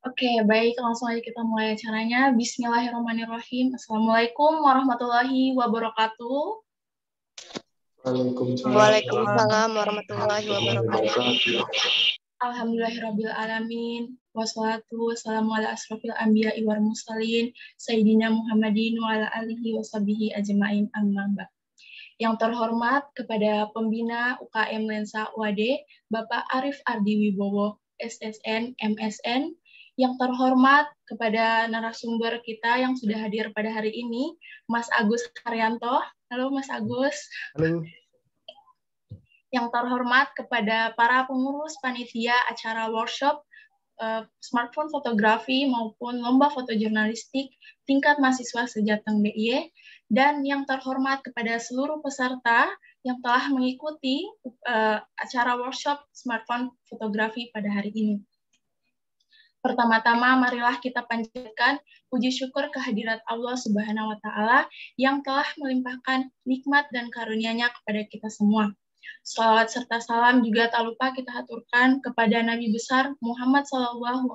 Oke, baik. Langsung aja kita mulai acaranya. Bismillahirrahmanirrahim. Assalamualaikum warahmatullahi wabarakatuh. Waalaikumsalam warahmatullahi wabarakatuh. Alhamdulillahirabbil alamin. Wassalatu wassalamu ala asrofil anbiya'i wal mursalin sayyidina Muhammadin wa ala alihi washabihi ajmain amma ba'd. Yang terhormat kepada pembina UKM Lensa UAD, Bapak Arif Ardi Wibowo, SSN, MSN. Yang terhormat kepada narasumber kita yang sudah hadir pada hari ini, Mas Agus Haryanto. Halo Mas Agus. Halo. Yang terhormat kepada para pengurus panitia acara workshop smartphone fotografi maupun lomba fotojurnalistik tingkat mahasiswa sejateng DIY, dan yang terhormat kepada seluruh peserta yang telah mengikuti acara workshop smartphone fotografi pada hari ini. Pertama-tama, marilah kita panjatkan puji syukur kehadirat Allah Subhanahu wa Ta'ala yang telah melimpahkan nikmat dan karunia-Nya kepada kita semua. Shalawat serta salam juga tak lupa kita haturkan kepada Nabi besar Muhammad SAW,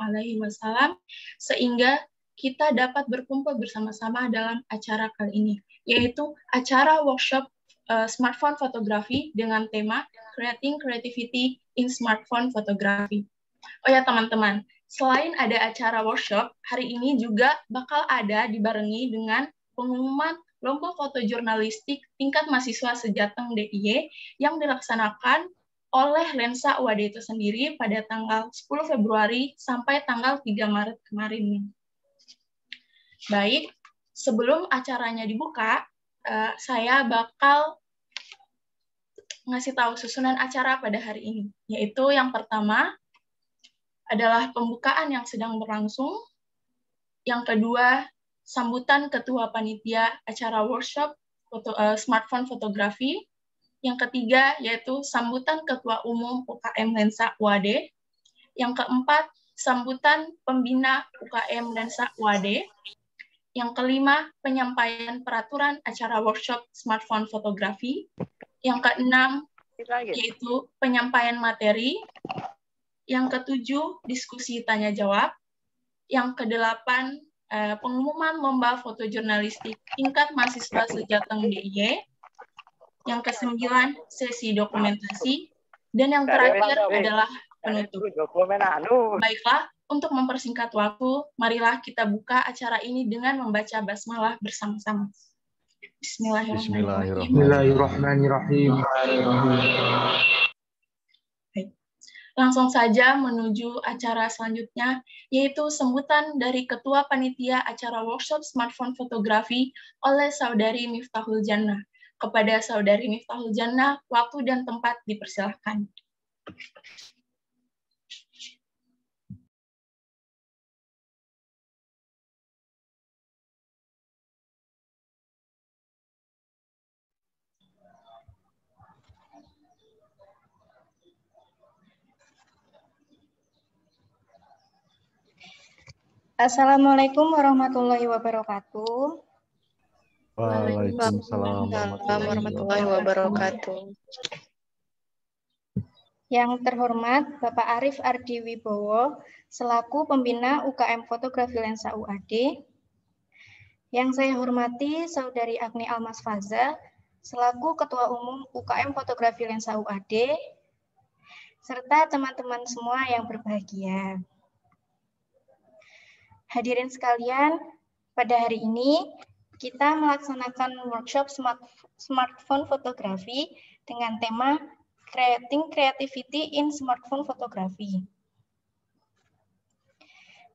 sehingga kita dapat berkumpul bersama-sama dalam acara kali ini, yaitu acara workshop smartphone fotografi dengan tema Creating Creativity in Smartphone Photography. Oh ya teman-teman, selain ada acara workshop, hari ini juga bakal ada dibarengi dengan pengumuman lomba fotojurnalistik tingkat mahasiswa sejateng DIY yang dilaksanakan oleh Lensa UAD itu sendiri pada tanggal 10 Februari sampai tanggal 3 Maret kemarin. Baik, sebelum acaranya dibuka, saya bakal ngasih tahu susunan acara pada hari ini, yaitu yang pertama adalah pembukaan yang sedang berlangsung, yang kedua sambutan ketua panitia acara workshop smartphone fotografi, yang ketiga yaitu sambutan ketua umum UKM Lensa UAD, yang keempat sambutan pembina UKM Lensa UAD, yang kelima penyampaian peraturan acara workshop smartphone fotografi, yang keenam yaitu penyampaian materi, yang ketujuh diskusi tanya jawab, yang kedelapan pengumuman lomba fotojurnalistik tingkat mahasiswa sejateng DIY, yang kesembilan sesi dokumentasi, dan yang terakhir adalah penutup. Baiklah, untuk mempersingkat waktu, marilah kita buka acara ini dengan membaca basmalah bersama-sama. Bismillahirrahmanirrahim. Langsung saja menuju acara selanjutnya, yaitu sambutan dari Ketua Panitia Acara Workshop Smartphone Fotografi oleh Saudari Miftahul Jannah. Kepada Saudari Miftahul Jannah, waktu dan tempat dipersilahkan. Assalamualaikum warahmatullahi wabarakatuh. Waalaikumsalam warahmatullahi wabarakatuh. Yang terhormat Bapak Arif Ardi Wibowo selaku pembina UKM Fotografi Lensa UAD. Yang saya hormati Saudari Agni Almas Faza selaku Ketua Umum UKM Fotografi Lensa UAD, serta teman-teman semua yang berbahagia. Hadirin sekalian, pada hari ini kita melaksanakan workshop smartphone fotografi dengan tema Creating Creativity in Smartphone Photography.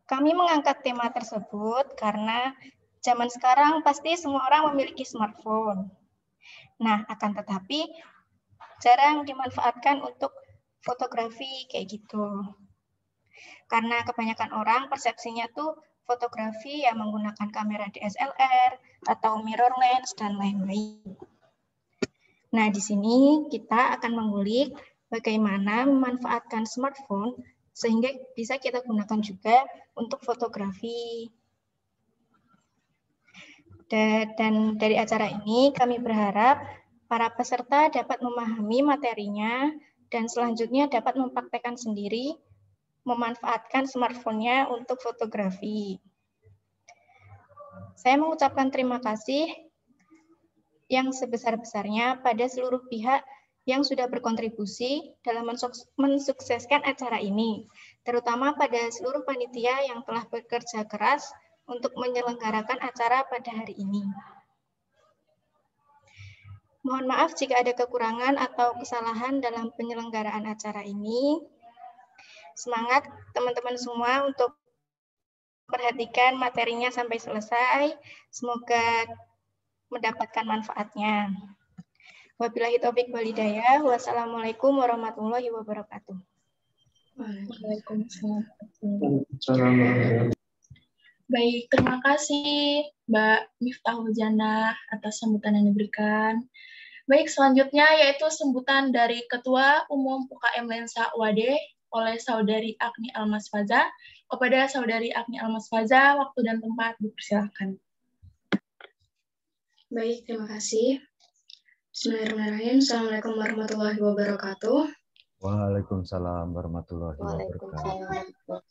Kami mengangkat tema tersebut karena zaman sekarang pasti semua orang memiliki smartphone. Nah, akan tetapi jarang dimanfaatkan untuk fotografi kayak gitu. Karena kebanyakan orang persepsinya tuh fotografi yang menggunakan kamera DSLR atau mirror lens dan lain-lain. Nah, di sini kita akan mengulik bagaimana memanfaatkan smartphone sehingga bisa kita gunakan juga untuk fotografi. Dan dari acara ini kami berharap para peserta dapat memahami materinya dan selanjutnya dapat mempraktekkan sendiri memanfaatkan smartphone-nya untuk fotografi. Saya mengucapkan terima kasih yang sebesar-besarnya pada seluruh pihak yang sudah berkontribusi dalam mensukseskan acara ini, terutama pada seluruh panitia yang telah bekerja keras untuk menyelenggarakan acara pada hari ini. Mohon maaf jika ada kekurangan atau kesalahan dalam penyelenggaraan acara ini. Semangat teman-teman semua untuk perhatikan materinya sampai selesai. Semoga mendapatkan manfaatnya. Wabillahi taufiq wal hidayah. Wassalamualaikum warahmatullahi wabarakatuh. Waalaikumsalam. Baik, terima kasih Mbak Miftahul Jannah atas sambutan yang diberikan. Baik, selanjutnya yaitu sambutan dari Ketua Umum UKM Lensa UAD oleh Saudari Agni Almasfaza. Kepada Saudari Agni Almasfaza, waktu dan tempat dipersilakan. Baik, terima kasih. Bismillahirrahmanirrahim. Assalamualaikum warahmatullahi wabarakatuh. Waalaikumsalam warahmatullahi wabarakatuh.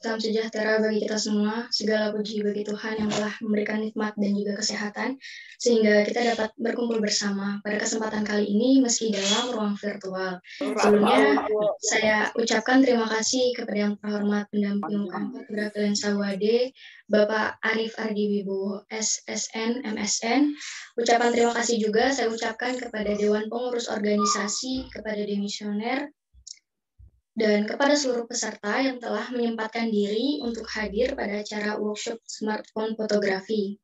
Salam sejahtera bagi kita semua. Segala puji bagi Tuhan yang telah memberikan nikmat dan juga kesehatan, sehingga kita dapat berkumpul bersama pada kesempatan kali ini meski dalam ruang virtual. Sebelumnya, saya ucapkan terima kasih kepada yang terhormat pendamping UKM Fotografi Lensa UAD, Bapak Arif Ardi Wibowo, SSN, MSN. Ucapan terima kasih juga saya ucapkan kepada Dewan Pengurus Organisasi, kepada demisioner, dan kepada seluruh peserta yang telah menyempatkan diri untuk hadir pada acara workshop smartphone fotografi.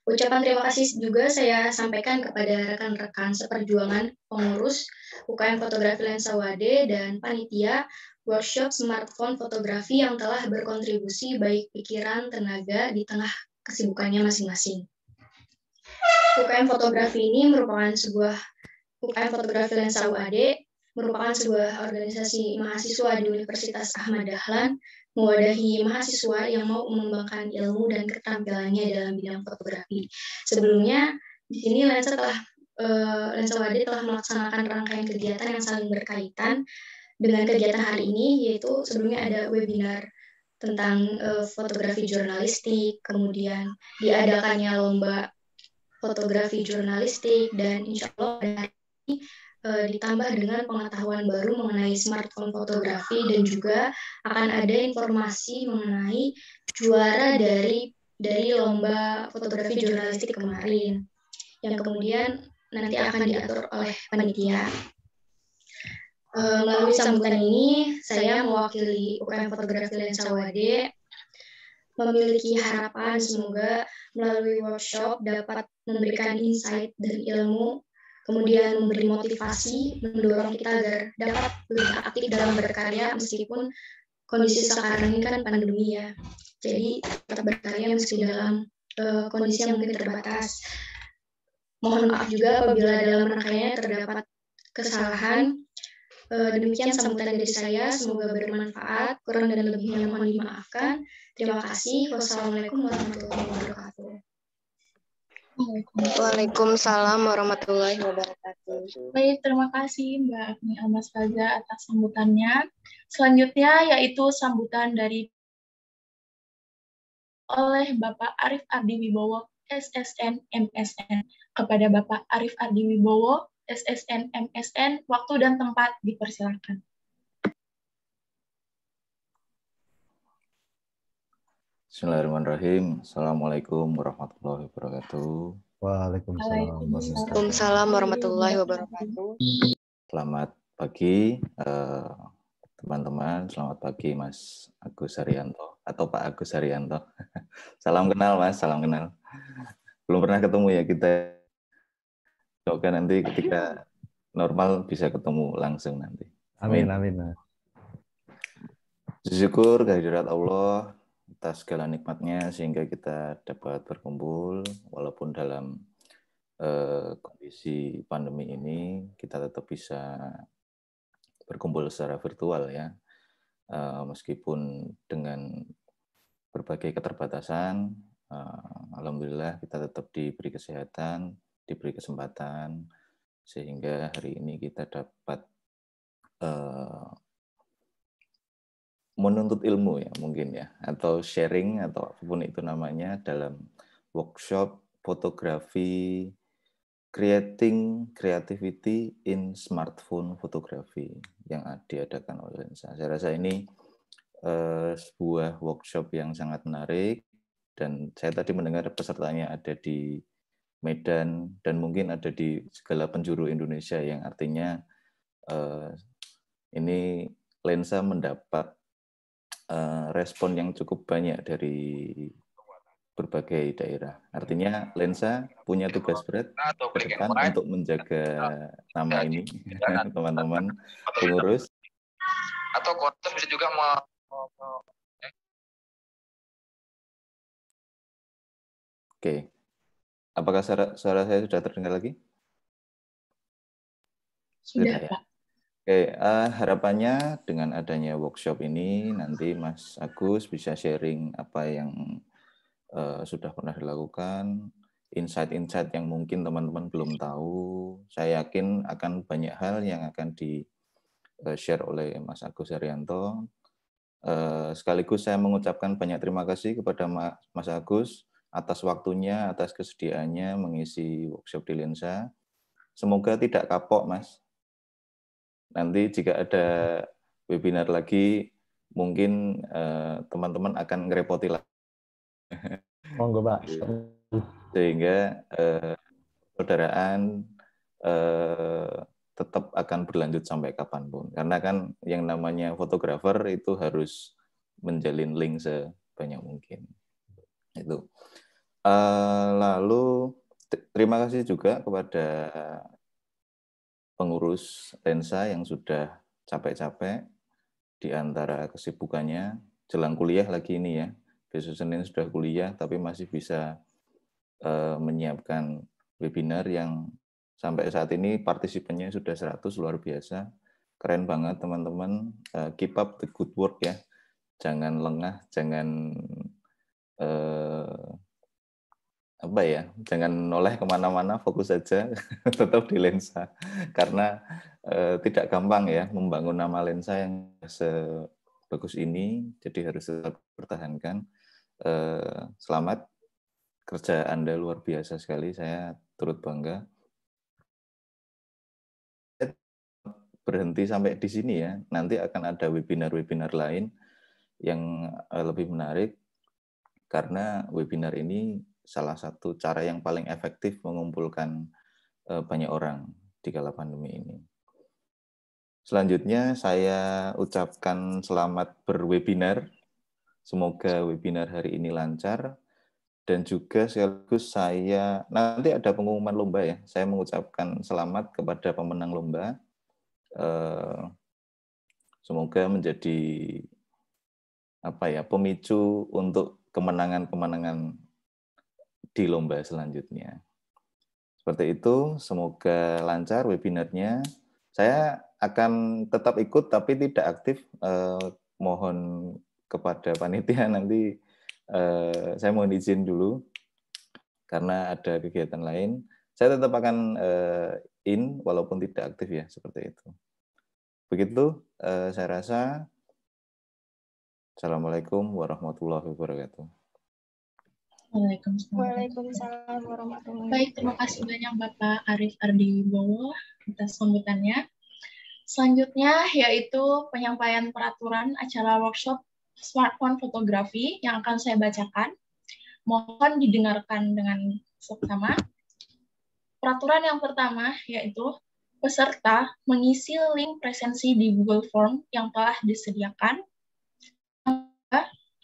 Ucapan terima kasih juga saya sampaikan kepada rekan-rekan seperjuangan pengurus UKM Fotografi Lensa UAD dan panitia workshop smartphone fotografi yang telah berkontribusi baik pikiran, tenaga di tengah kesibukannya masing-masing. UKM Fotografi ini merupakan sebuah UKM Fotografi Lensa UAD merupakan sebuah organisasi mahasiswa di Universitas Ahmad Dahlan, mewadahi mahasiswa yang mau mengembangkan ilmu dan keterampilannya dalam bidang fotografi. Sebelumnya, di sini Lensa UAD telah melaksanakan rangkaian kegiatan yang saling berkaitan dengan kegiatan hari ini, yaitu sebelumnya ada webinar tentang fotografi jurnalistik, kemudian diadakannya lomba fotografi jurnalistik, dan insya Allah pada hari ini ditambah dengan pengetahuan baru mengenai smartphone fotografi dan juga akan ada informasi mengenai juara dari lomba fotografi jurnalistik kemarin yang kemudian nanti akan diatur oleh panitia. Melalui sambutan ini saya mewakili UKM Fotografi Lensa UAD memiliki harapan semoga melalui workshop dapat memberikan insight dan ilmu, kemudian memberi motivasi, mendorong kita agar dapat lebih aktif dalam berkarya meskipun kondisi sekarang ini kan pandemi ya. Jadi tetap berkarya meski dalam kondisi yang mungkin terbatas. Mohon maaf juga apabila dalam rangkaiannya terdapat kesalahan. Demikian sambutan dari saya, semoga bermanfaat, kurang dan lebihnya mohon dimaafkan. Terima kasih. Wassalamualaikum warahmatullahi wabarakatuh. Waalaikumsalam warahmatullahi wabarakatuh. Baik, terima kasih Mbak Agni Almasfaza atas sambutannya. Selanjutnya yaitu sambutan dari oleh Bapak Arif Ardi Wibowo, SSN MSN. Kepada Bapak Arif Ardi Wibowo, SSN MSN, waktu dan tempat dipersilakan. Bismillahirrahmanirrahim. Assalamualaikum warahmatullahi wabarakatuh. Waalaikumsalam warahmatullahi wabarakatuh. Selamat pagi teman-teman, selamat pagi Mas Agus Haryanto atau Pak Agus Haryanto. Salam kenal Mas, salam kenal. Belum pernah ketemu ya kita. Semoga nanti ketika normal bisa ketemu langsung nanti. Amin, amin. Syukur kehadirat Allah atas segala nikmatnya sehingga kita dapat berkumpul walaupun dalam kondisi pandemi ini kita tetap bisa berkumpul secara virtual ya, meskipun dengan berbagai keterbatasan Alhamdulillah kita tetap diberi kesehatan, diberi kesempatan, sehingga hari ini kita dapat menuntut ilmu ya mungkin ya, atau sharing atau apapun itu namanya dalam workshop fotografi Creating Creativity in Smartphone Photography yang diadakan oleh Lensa. Saya rasa ini sebuah workshop yang sangat menarik, dan saya tadi mendengar pesertanya ada di Medan dan mungkin ada di segala penjuru Indonesia, yang artinya ini Lensa mendapat respon yang cukup banyak dari berbagai daerah. Artinya Lensa punya tugas berat ke depan untuk menjaga nama ini, teman-teman pengurus. Atau konten bisa juga Oke. Apakah suara saya sudah terdengar lagi? Sudah, ya? Pak. Oke, harapannya dengan adanya workshop ini nanti Mas Agus bisa sharing apa yang sudah pernah dilakukan, insight-insight yang mungkin teman-teman belum tahu. Saya yakin akan banyak hal yang akan di-share oleh Mas Agus Haryanto. Sekaligus saya mengucapkan banyak terima kasih kepada Mas Agus atas waktunya, atas kesediaannya mengisi workshop di Lensa. Semoga tidak kapok, Mas. Nanti jika ada webinar lagi, mungkin teman-teman akan ngerepoti lagi. Monggo, Pak. Sehingga persaudaraan tetap akan berlanjut sampai kapanpun. Karena kan yang namanya fotografer itu harus menjalin link sebanyak mungkin. Itu. Lalu terima kasih juga kepada pengurus Lensa yang sudah capek-capek di antara kesibukannya. Jelang kuliah lagi ini ya. Besok Senin sudah kuliah, tapi masih bisa menyiapkan webinar yang sampai saat ini partisipannya sudah 100, luar biasa. Keren banget teman-teman. Keep up the good work ya. Jangan lengah, jangan jangan noleh kemana-mana, fokus saja tetap di Lensa, karena tidak gampang ya membangun nama Lensa yang sebagus ini, jadi harus tetap pertahankan. Selamat, kerja Anda luar biasa sekali, saya turut bangga. Berhenti sampai di sini ya, nanti akan ada webinar-webinar lain yang lebih menarik, karena webinar ini salah satu cara yang paling efektif mengumpulkan banyak orang di kala pandemi ini. Selanjutnya saya ucapkan selamat berwebinar. Semoga webinar hari ini lancar, dan juga sekaligus saya nanti ada pengumuman lomba ya. Saya mengucapkan selamat kepada pemenang lomba. Semoga menjadi pemicu untuk kemenangan-kemenangan di lomba selanjutnya. Seperti itu, semoga lancar webinarnya. Saya akan tetap ikut tapi tidak aktif. Mohon kepada panitia nanti saya mohon izin dulu karena ada kegiatan lain. Saya tetap akan in walaupun tidak aktif ya, seperti itu. Begitu saya rasa. Assalamualaikum warahmatullahi wabarakatuh. Waalaikumsalam warahmatullahi wabarakatuh. Baik, terima kasih banyak Bapak Arif Ardibowo atas sambutannya. Selanjutnya yaitu penyampaian peraturan acara workshop smartphone fotografi yang akan saya bacakan. Mohon didengarkan dengan seksama. Peraturan yang pertama yaitu peserta mengisi link presensi di Google Form yang telah disediakan.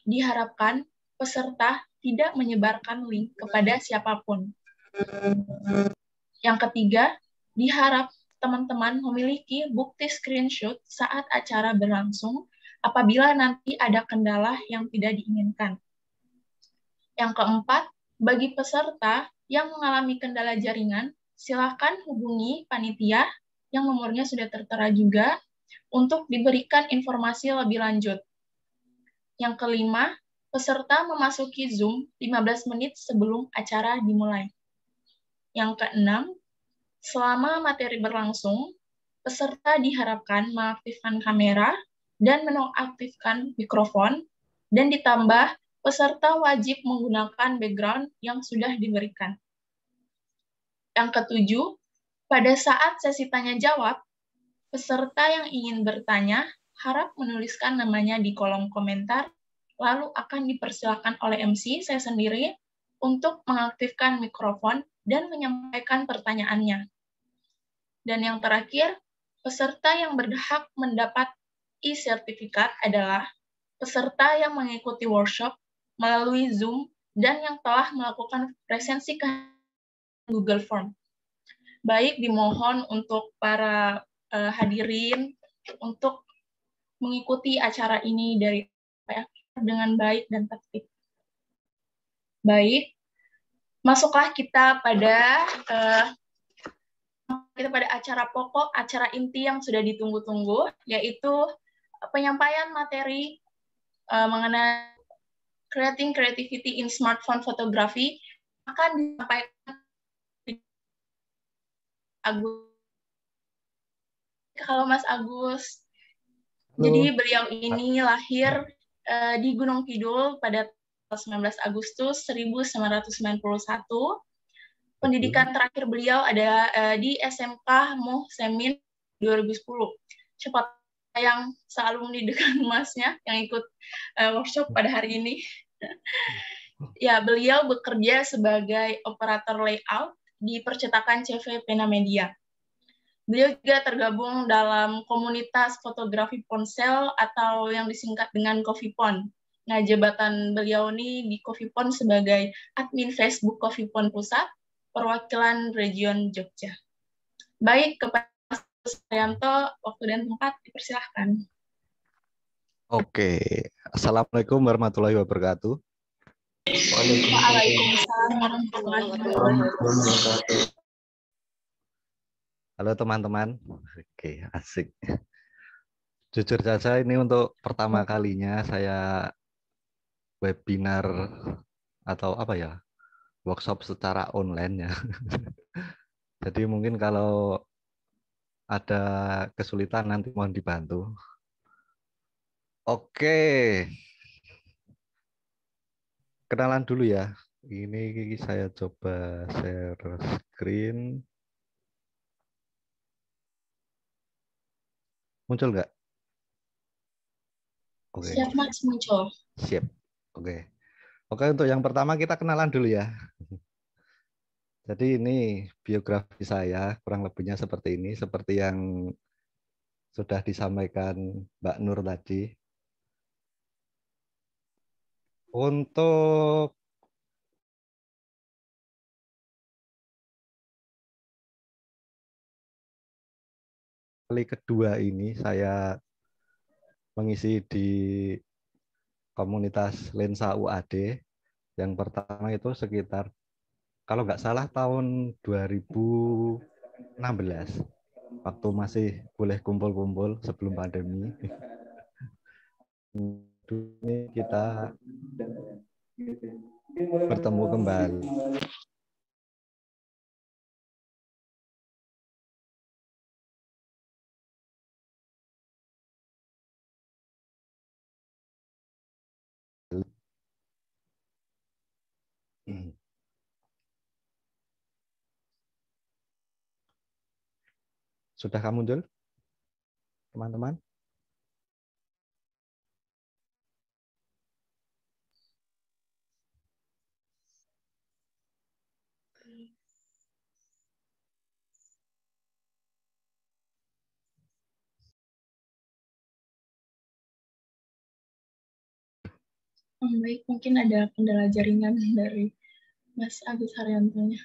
Diharapkan peserta tidak menyebarkan link kepada siapapun. Yang ketiga, diharap teman-teman memiliki bukti screenshot saat acara berlangsung apabila nanti ada kendala yang tidak diinginkan. Yang keempat, bagi peserta yang mengalami kendala jaringan, silakan hubungi panitia yang nomornya sudah tertera juga untuk diberikan informasi lebih lanjut. Yang kelima, Peserta memasuki Zoom 15 menit sebelum acara dimulai. Yang keenam, selama materi berlangsung, peserta diharapkan mengaktifkan kamera dan menonaktifkan mikrofon, dan ditambah peserta wajib menggunakan background yang sudah diberikan. Yang ketujuh, pada saat sesi tanya-jawab, peserta yang ingin bertanya harap menuliskan namanya di kolom komentar, lalu akan dipersilakan oleh MC, saya sendiri, untuk mengaktifkan mikrofon dan menyampaikan pertanyaannya. Dan yang terakhir, peserta yang berhak mendapat e-sertifikat adalah peserta yang mengikuti workshop melalui Zoom dan yang telah melakukan presensi ke Google Form. Baik, dimohon untuk para hadirin untuk mengikuti acara ini dengan baik dan tertib. Baik, masuklah kita pada acara pokok, acara inti yang sudah ditunggu-tunggu, yaitu penyampaian materi mengenai Creating Creativity in Smartphone Photography akan disampaikan Agus. Halo Mas Agus. Halo. Jadi beliau ini lahir di Gunung Kidul pada 19 Agustus 1991. Pendidikan terakhir beliau ada di SMK Muhsemin 2010. Cepat yang sealumni dengan Masnya yang ikut workshop pada hari ini. Ya, beliau bekerja sebagai operator layout di percetakan CV Pena Media. Beliau juga tergabung dalam komunitas fotografi ponsel atau yang disingkat dengan Coffeepon. Nah, jabatan beliau ini di Coffeepon sebagai admin Facebook Coffeepon Pusat, perwakilan region Jogja. Baik, kepada Mas Saryanto, waktu dan tempat dipersilahkan. Oke, Assalamualaikum warahmatullahi wabarakatuh. Waalaikumsalam warahmatullahi wabarakatuh. Halo teman-teman. Oke, asik. Jujur saja ini untuk pertama kalinya saya webinar atau apa ya, workshop secara online ya. Jadi mungkin kalau ada kesulitan nanti mohon dibantu. Oke. Kenalan dulu ya. Ini saya coba share screen. Muncul nggak? Oke. Siap, Mas, muncul. Siap. Oke. Oke, untuk yang pertama kita kenalan dulu ya. Jadi ini biografi saya, kurang lebihnya seperti ini, seperti yang sudah disampaikan Mbak Nur tadi. Untuk kali kedua ini saya mengisi di komunitas Lensa UAD. Yang pertama itu sekitar, kalau nggak salah tahun 2016, waktu masih boleh kumpul-kumpul sebelum pandemi. Ini kita bertemu kembali. Sudahkah muncul, teman-teman? Baik, mungkin ada kendala jaringan dari Mas Agus Haryantonya.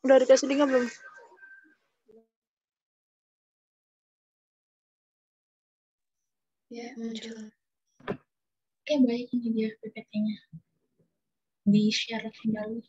Udah dikasih linknya belum? Ya, muncul. Oke, baik, ini dia PPT-nya. Di-share kembali.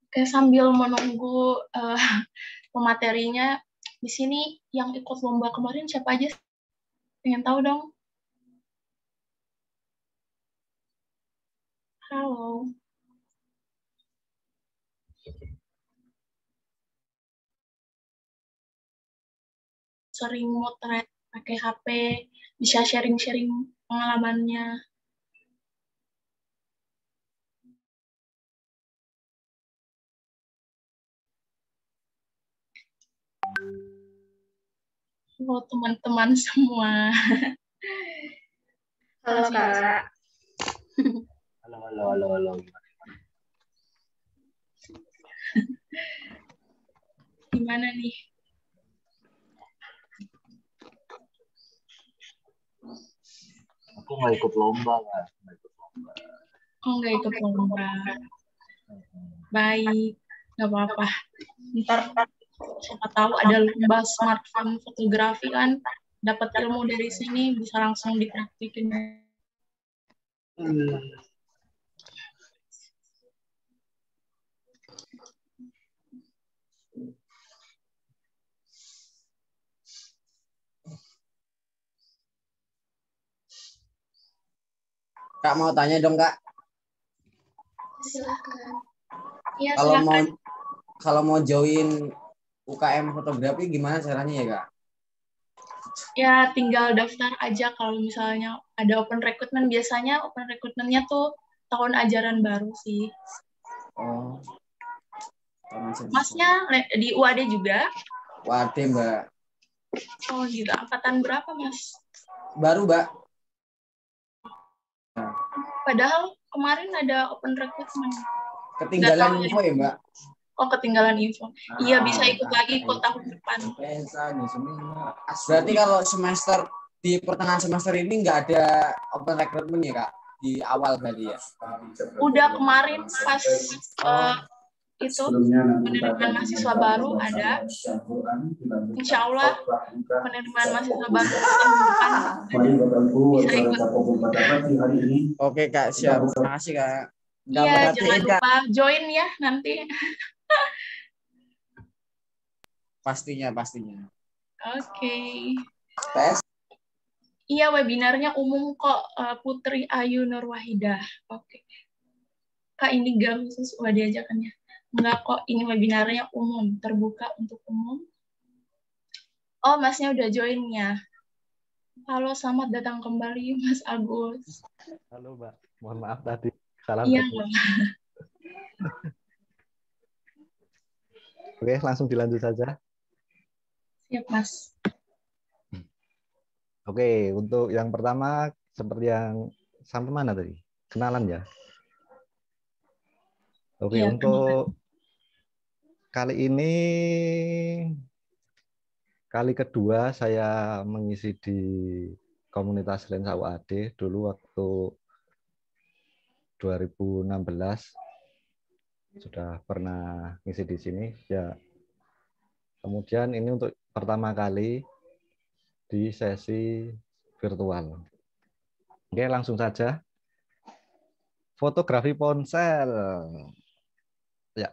Oke, sambil menunggu pematerinya, di sini yang ikut lomba kemarin siapa aja? Pengen tahu dong. Halo. Sering motret pakai HP, bisa sharing-sharing pengalamannya. Halo teman-teman semua. Halo Kak. Halo. Gimana nih? Aku nggak ikut lomba, nggak. Oh, nggak ikut lomba. Baik, nggak apa-apa. Ntar siapa tahu ada lomba smartphone fotografi kan, dapat ilmu dari sini bisa langsung dipraktikin. Kak mau tanya dong Kak. Silakan. Iya, Kalau mau join UKM fotografi gimana caranya ya Kak? Ya tinggal daftar aja kalau misalnya ada open recruitment. Biasanya open recruitment-nya tuh tahun ajaran baru sih. Oh. Masnya di UAD juga? UAD Mbak. Oh gitu. Angkatan berapa Mas? Baru Mbak. Padahal kemarin ada open recruitment. Ketinggalan info ya Mbak? Oh, ketinggalan info. Iya, bisa ikut lagi ikut tahun depan. Berarti kalau semester di pertengahan semester ini nggak ada open recruitment ya Kak? Di awal berarti ya? Udah kemarin pas itu penerimaan mahasiswa baru ada. Insya Allah penerimaan mahasiswa baru tahun depan bisa ikut. Oke Kak, siap. Terima kasih Kak. Iya, jangan lupa join ya nanti. Pastinya. Oke. Tes. Iya, webinarnya umum kok, Putri Ayu Nurwahidah. Oke. Kak, ini gak khusus diajakannya. Enggak kok, ini webinarnya umum, terbuka untuk umum. Oh, Masnya udah join ya. Halo, selamat datang kembali Mas Agus. Halo Mbak, mohon maaf tadi. Salah. Iya. Oke, langsung dilanjut saja. Siap, Mas. Oke, untuk yang pertama, seperti yang sampai mana tadi? Kenalan ya? Oke, ya, untuk kali ini, kali kedua saya mengisi di komunitas Lensa UAD. Dulu waktu 2016 sudah pernah ngisi di sini. Ya, kemudian ini untuk pertama kali di sesi virtual. Oke, langsung saja. Fotografi ponsel. Ya,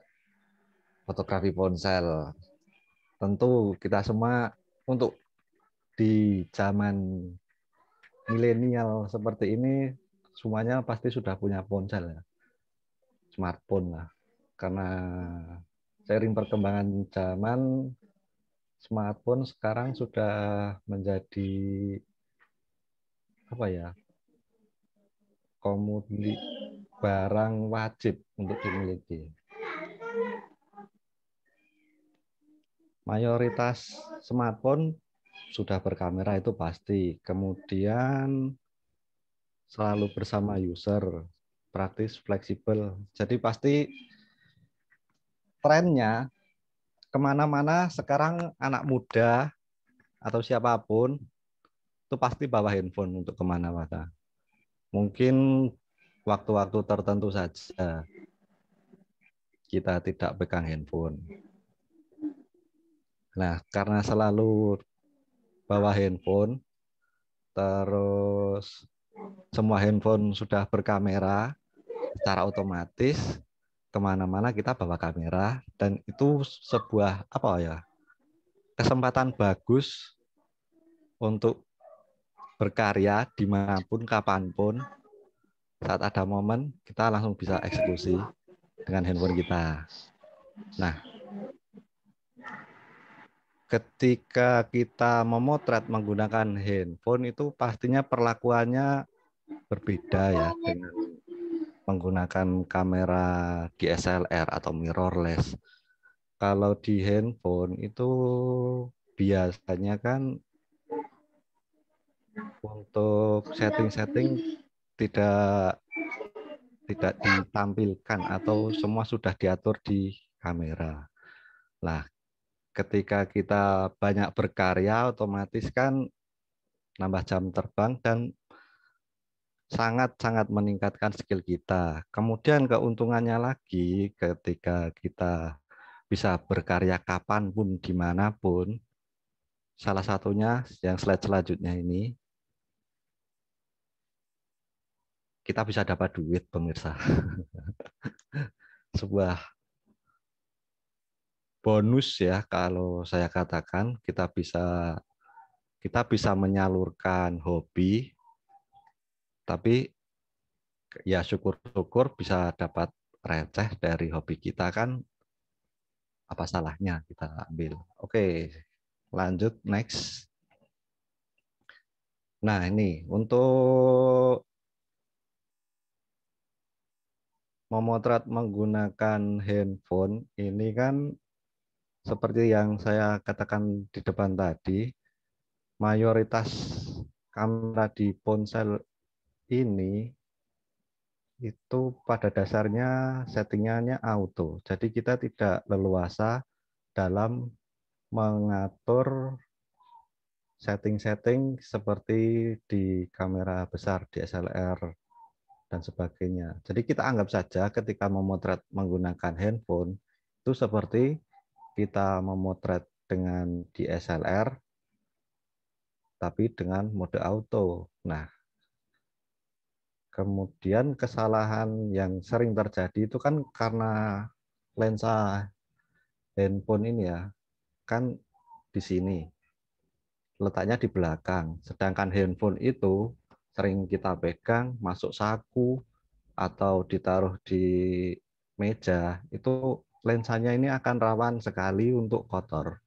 fotografi ponsel. Tentu kita semua untuk di zaman milenial seperti ini semuanya pasti sudah punya ponsel ya, smartphone lah. Karena seiring perkembangan zaman, smartphone sekarang sudah menjadi apa ya, barang wajib untuk dimiliki. Mayoritas smartphone sudah berkamera itu pasti. Kemudian selalu bersama user, praktis, fleksibel. Jadi pasti trennya kemana-mana sekarang anak muda atau siapapun itu pasti bawa handphone untuk kemana-mana. Mungkin waktu-waktu tertentu saja kita tidak pegang handphone. Nah, karena selalu bawa handphone, terus semua handphone sudah berkamera, secara otomatis kemana-mana kita bawa kamera, dan itu sebuah apa ya, kesempatan bagus untuk berkarya dimanapun, kapanpun. Saat ada momen, kita langsung bisa eksekusi dengan handphone kita. Nah, ketika kita memotret menggunakan handphone itu pastinya perlakuannya berbeda ya dengan menggunakan kamera DSLR atau mirrorless. Kalau di handphone itu biasanya kan untuk setting-setting tidak ditampilkan atau semua sudah diatur di kamera. Nah, ketika kita banyak berkarya, otomatis kan nambah jam terbang dan sangat-sangat meningkatkan skill kita. Kemudian keuntungannya lagi ketika kita bisa berkarya kapanpun, dimanapun, salah satunya yang slide selanjutnya ini, kita bisa dapat duit, pemirsa. Sebuah bonus ya kalau saya katakan, kita bisa menyalurkan hobi, tapi ya syukur-syukur bisa dapat receh dari hobi kita, kan apa salahnya kita ambil. Oke, lanjut next. Nah, ini untuk memotret menggunakan handphone ini kan seperti yang saya katakan di depan tadi, mayoritas kamera di ponsel ini itu pada dasarnya settingannya auto. Jadi kita tidak leluasa dalam mengatur setting-setting seperti di kamera besar DSLR dan sebagainya. Jadi kita anggap saja ketika memotret menggunakan handphone itu seperti kita memotret dengan DSLR tapi dengan mode auto. Nah, kemudian kesalahan yang sering terjadi itu kan karena lensa handphone ini ya, kan di sini, letaknya di belakang. Sedangkan handphone itu sering kita pegang, masuk saku, atau ditaruh di meja, itu lensanya ini akan rawan sekali untuk kotor.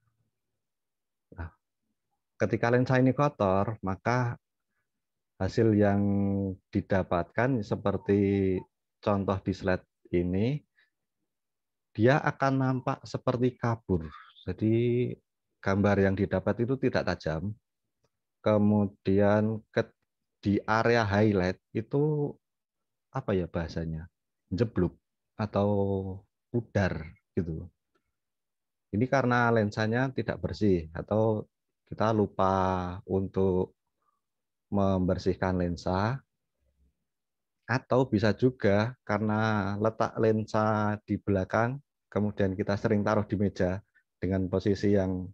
Nah, ketika lensa ini kotor, maka hasil yang didapatkan seperti contoh di slide ini, dia akan nampak seperti kabur. Jadi gambar yang didapat itu tidak tajam. Kemudian di area highlight itu apa ya bahasanya, jeblok atau pudar gitu. Ini karena lensanya tidak bersih atau kita lupa untuk membersihkan lensa, atau bisa juga karena letak lensa di belakang, kemudian kita sering taruh di meja dengan posisi yang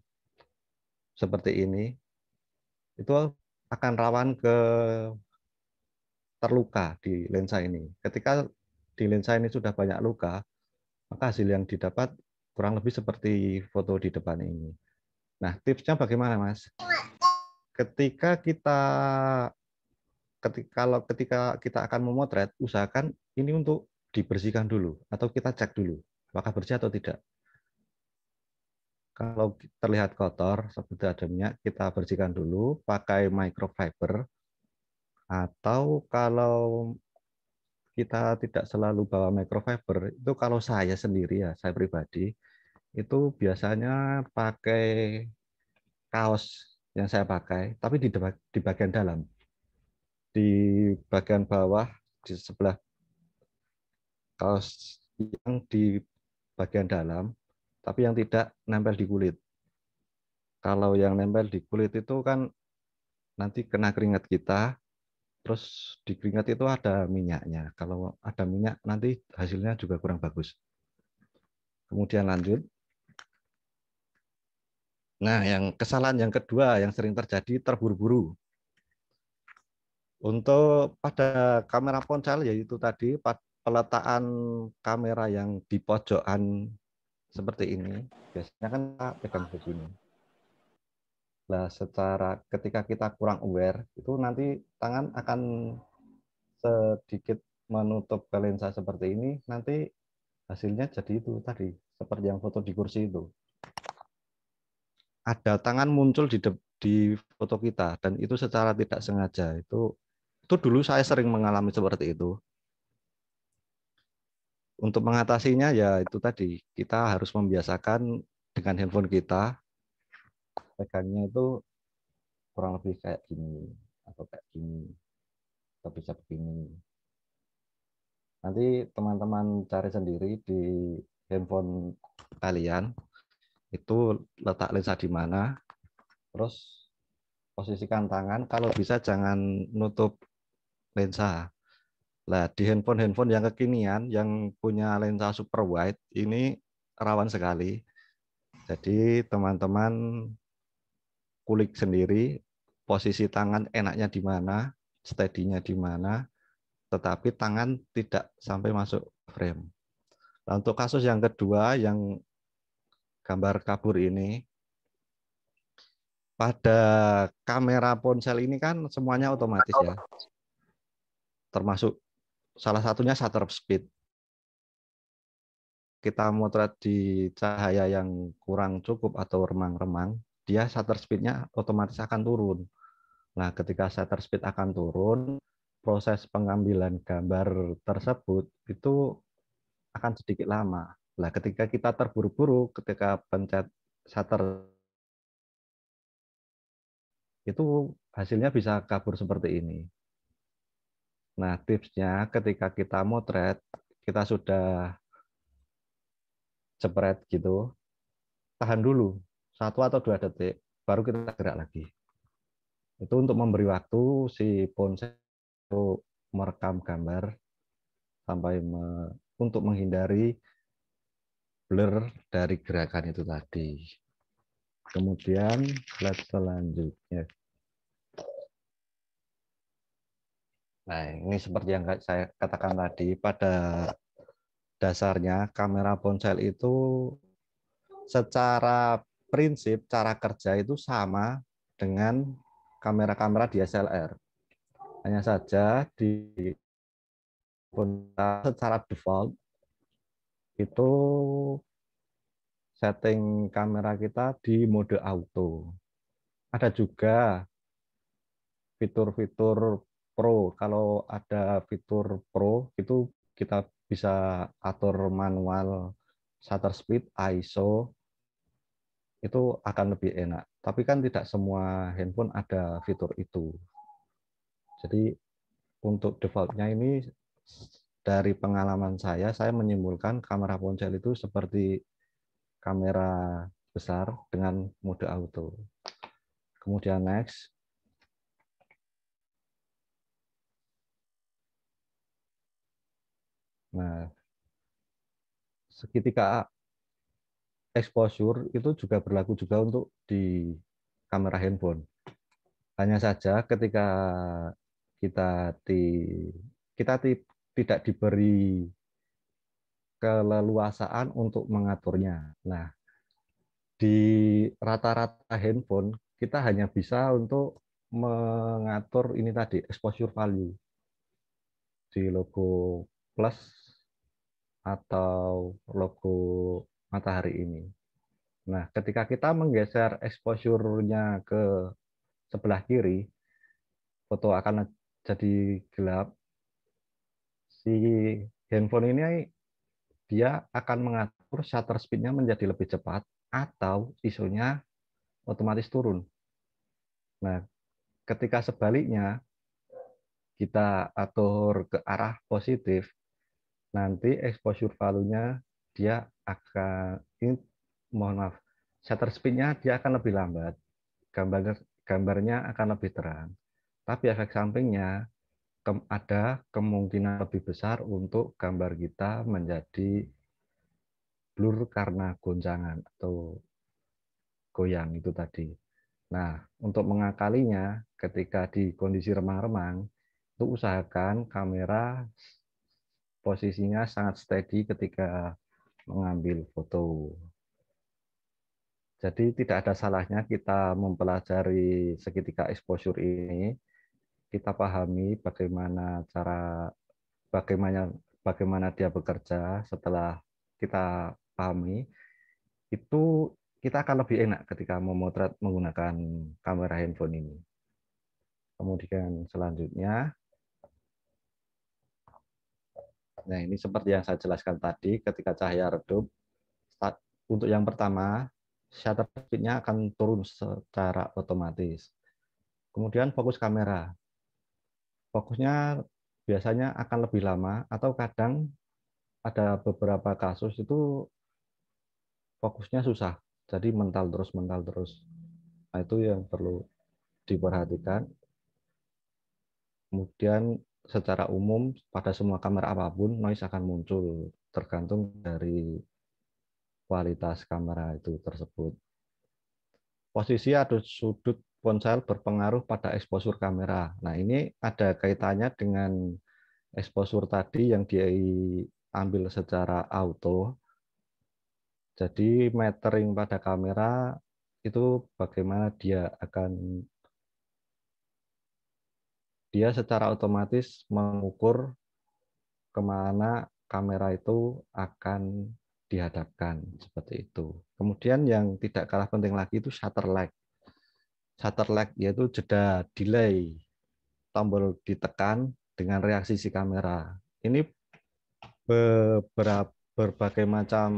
seperti ini, itu akan rawan ke terluka di lensa ini. Ketika di lensa ini sudah banyak luka, maka hasil yang didapat kurang lebih seperti foto di depan ini. Nah, tipsnya bagaimana, Mas? ketika kita akan memotret, usahakan ini untuk dibersihkan dulu atau kita cek dulu apakah bersih atau tidak. Kalau terlihat kotor seperti ada minyak, kita bersihkan dulu pakai microfiber, atau kalau kita tidak selalu bawa microfiber, itu kalau saya sendiri ya, saya pribadi itu biasanya pakai kaos yang saya pakai, tapi di bagian dalam, di bagian bawah di sebelah kaos yang di bagian dalam, tapi yang tidak nempel di kulit. Kalau yang nempel di kulit itu kan nanti kena keringat kita, terus di keringat itu ada minyaknya. Kalau ada minyak nanti hasilnya juga kurang bagus. Kemudian lanjut. Nah, yang kesalahan yang kedua yang sering terjadi, terburu-buru. Untuk pada kamera ponsel yaitu tadi peletakan kamera yang di pojokan seperti ini, biasanya kan kita pegang begini. Nah, secara ketika kita kurang aware, itu nanti tangan akan sedikit menutup ke lensa seperti ini, nanti hasilnya jadi itu tadi, seperti yang foto di kursi itu. Ada tangan muncul di foto kita, dan itu secara tidak sengaja. Itu dulu saya sering mengalami seperti itu. Untuk mengatasinya ya itu tadi, kita harus membiasakan dengan handphone kita, pegangnya itu kurang lebih kayak gini, atau kayak gini, atau bisa begini. Nanti teman-teman cari sendiri di handphone kalian, itu letak lensa di mana, terus posisikan tangan, kalau bisa jangan nutup lensa. Nah, di handphone-handphone yang kekinian, yang punya lensa super wide, ini rawan sekali. Jadi teman-teman kulik sendiri, posisi tangan enaknya di mana, steady-nya di mana, tetapi tangan tidak sampai masuk frame. Nah, untuk kasus yang kedua, yang gambar kabur ini, pada kamera ponsel ini kan semuanya otomatis ya, termasuk salah satunya shutter speed. Kita motret di cahaya yang kurang cukup atau remang-remang, dia shutter speed-nya otomatis akan turun. Nah, ketika shutter speed akan turun, proses pengambilan gambar tersebut itu akan sedikit lama. Nah, ketika kita terburu-buru, ketika pencet shutter, itu hasilnya bisa kabur seperti ini. Nah, tipsnya ketika kita motret, kita sudah jepret gitu, tahan dulu 1 atau 2 detik, baru kita gerak lagi. Itu untuk memberi waktu si ponsel merekam gambar sampai untuk menghindari blur dari gerakan itu tadi. Kemudian slide selanjutnya. Nah, ini seperti yang saya katakan tadi, pada dasarnya kamera ponsel itu secara prinsip cara kerja itu sama dengan kamera-kamera DSLR. Hanya saja di secara default itu setting kamera kita di mode auto. Ada juga fitur-fitur pro. Kalau ada fitur pro itu kita bisa atur manual shutter speed, ISO, itu akan lebih enak. Tapi kan tidak semua handphone ada fitur itu. Jadi untuk defaultnya ini, dari pengalaman saya menyimpulkan kamera ponsel itu seperti kamera besar dengan mode auto. Kemudian next. Nah, segitiga exposure itu juga berlaku juga untuk di kamera handphone. Hanya saja ketika kita tidak diberi keleluasaan untuk mengaturnya. Nah, di rata-rata handphone kita hanya bisa untuk mengatur ini tadi, exposure value di logo plus atau logo matahari ini. Nah, ketika kita menggeser exposure-nya ke sebelah kiri, foto akan jadi gelap. Si handphone ini dia akan mengatur shutter speed-nya menjadi lebih cepat atau ISO-nya otomatis turun. Nah, ketika sebaliknya kita atur ke arah positif, nanti exposure value-nya dia akan, ini mohon maaf, shutter speed-nya dia akan lebih lambat, gambarnya akan lebih terang. Tapi efek sampingnya ada kemungkinan lebih besar untuk gambar kita menjadi blur karena goncangan atau goyang itu tadi. Nah, untuk mengakalinya ketika di kondisi remang-remang, itu usahakan kamera posisinya sangat steady ketika mengambil foto. Jadi tidak ada salahnya kita mempelajari segitiga exposure ini, kita pahami bagaimana dia bekerja. Setelah kita pahami, itu kita akan lebih enak ketika memotret menggunakan kamera handphone ini. Kemudian selanjutnya, nah ini seperti yang saya jelaskan tadi, ketika cahaya redup, untuk yang pertama, shutter speed-nya akan turun secara otomatis. Kemudian fokus kamera. Fokusnya biasanya akan lebih lama, atau kadang ada beberapa kasus itu fokusnya susah, jadi mental terus. Nah, itu yang perlu diperhatikan. Kemudian secara umum pada semua kamera apapun noise akan muncul tergantung dari kualitas kamera itu tersebut. Posisi atau sudut ponsel berpengaruh pada exposure kamera. Nah, ini ada kaitannya dengan exposure tadi yang diambil secara auto. Jadi metering pada kamera itu bagaimana dia secara otomatis mengukur kemana kamera itu akan dihadapkan, seperti itu. Kemudian yang tidak kalah penting lagi itu shutter lag. Shutter lag yaitu jeda delay, tombol ditekan dengan reaksi si kamera. Ini berbagai macam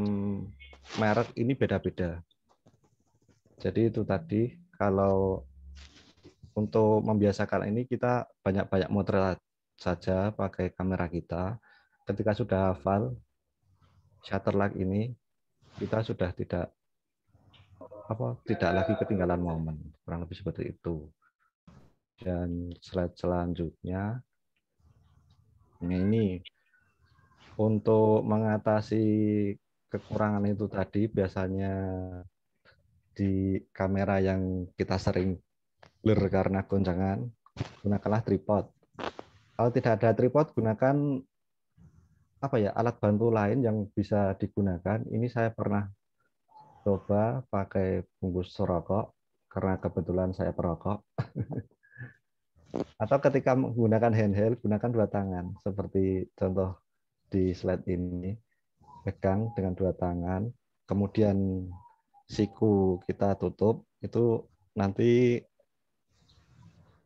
merek ini beda-beda. Jadi itu tadi, kalau untuk membiasakan ini kita banyak-banyak motret saja pakai kamera kita. Ketika sudah hafal shutter lag ini, kita sudah tidak lagi ketinggalan momen, kurang lebih seperti itu. Dan slide selanjutnya, ini untuk mengatasi kekurangan itu tadi, biasanya di kamera yang kita sering blur karena goncangan, gunakanlah tripod. Kalau tidak ada tripod, gunakan alat bantu lain yang bisa digunakan. Ini saya pernah coba pakai bungkus rokok karena kebetulan saya perokok. Atau ketika menggunakan handheld, gunakan dua tangan seperti contoh di slide ini. Pegang dengan dua tangan, kemudian siku kita tutup, itu nanti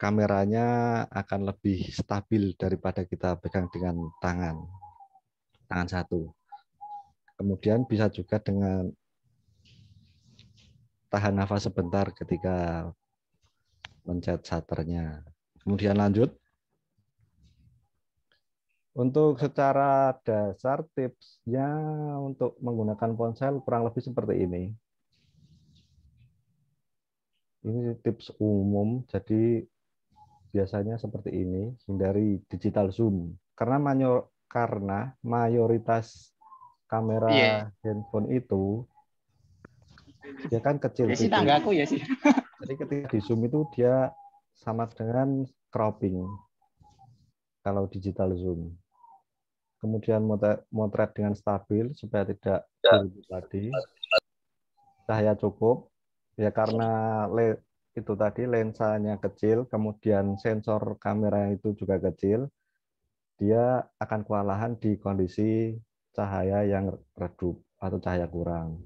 kameranya akan lebih stabil daripada kita pegang dengan tangan satu. Kemudian bisa juga dengan tahan nafas sebentar ketika mencet shutternya. Kemudian lanjut. Untuk secara dasar tipsnya untuk menggunakan ponsel kurang lebih seperti ini. Ini tips umum, jadi biasanya seperti ini, hindari digital zoom. Karena mayoritas kamera handphone itu dia kan kecil-kecil. Jadi ketika di zoom itu dia sama dengan cropping kalau digital zoom. Kemudian motret dengan stabil supaya tidak berubah tadi. Cahaya cukup. Ya karena itu tadi lensanya kecil, kemudian sensor kamera itu juga kecil, dia akan kewalahan di kondisi cahaya yang redup atau cahaya kurang.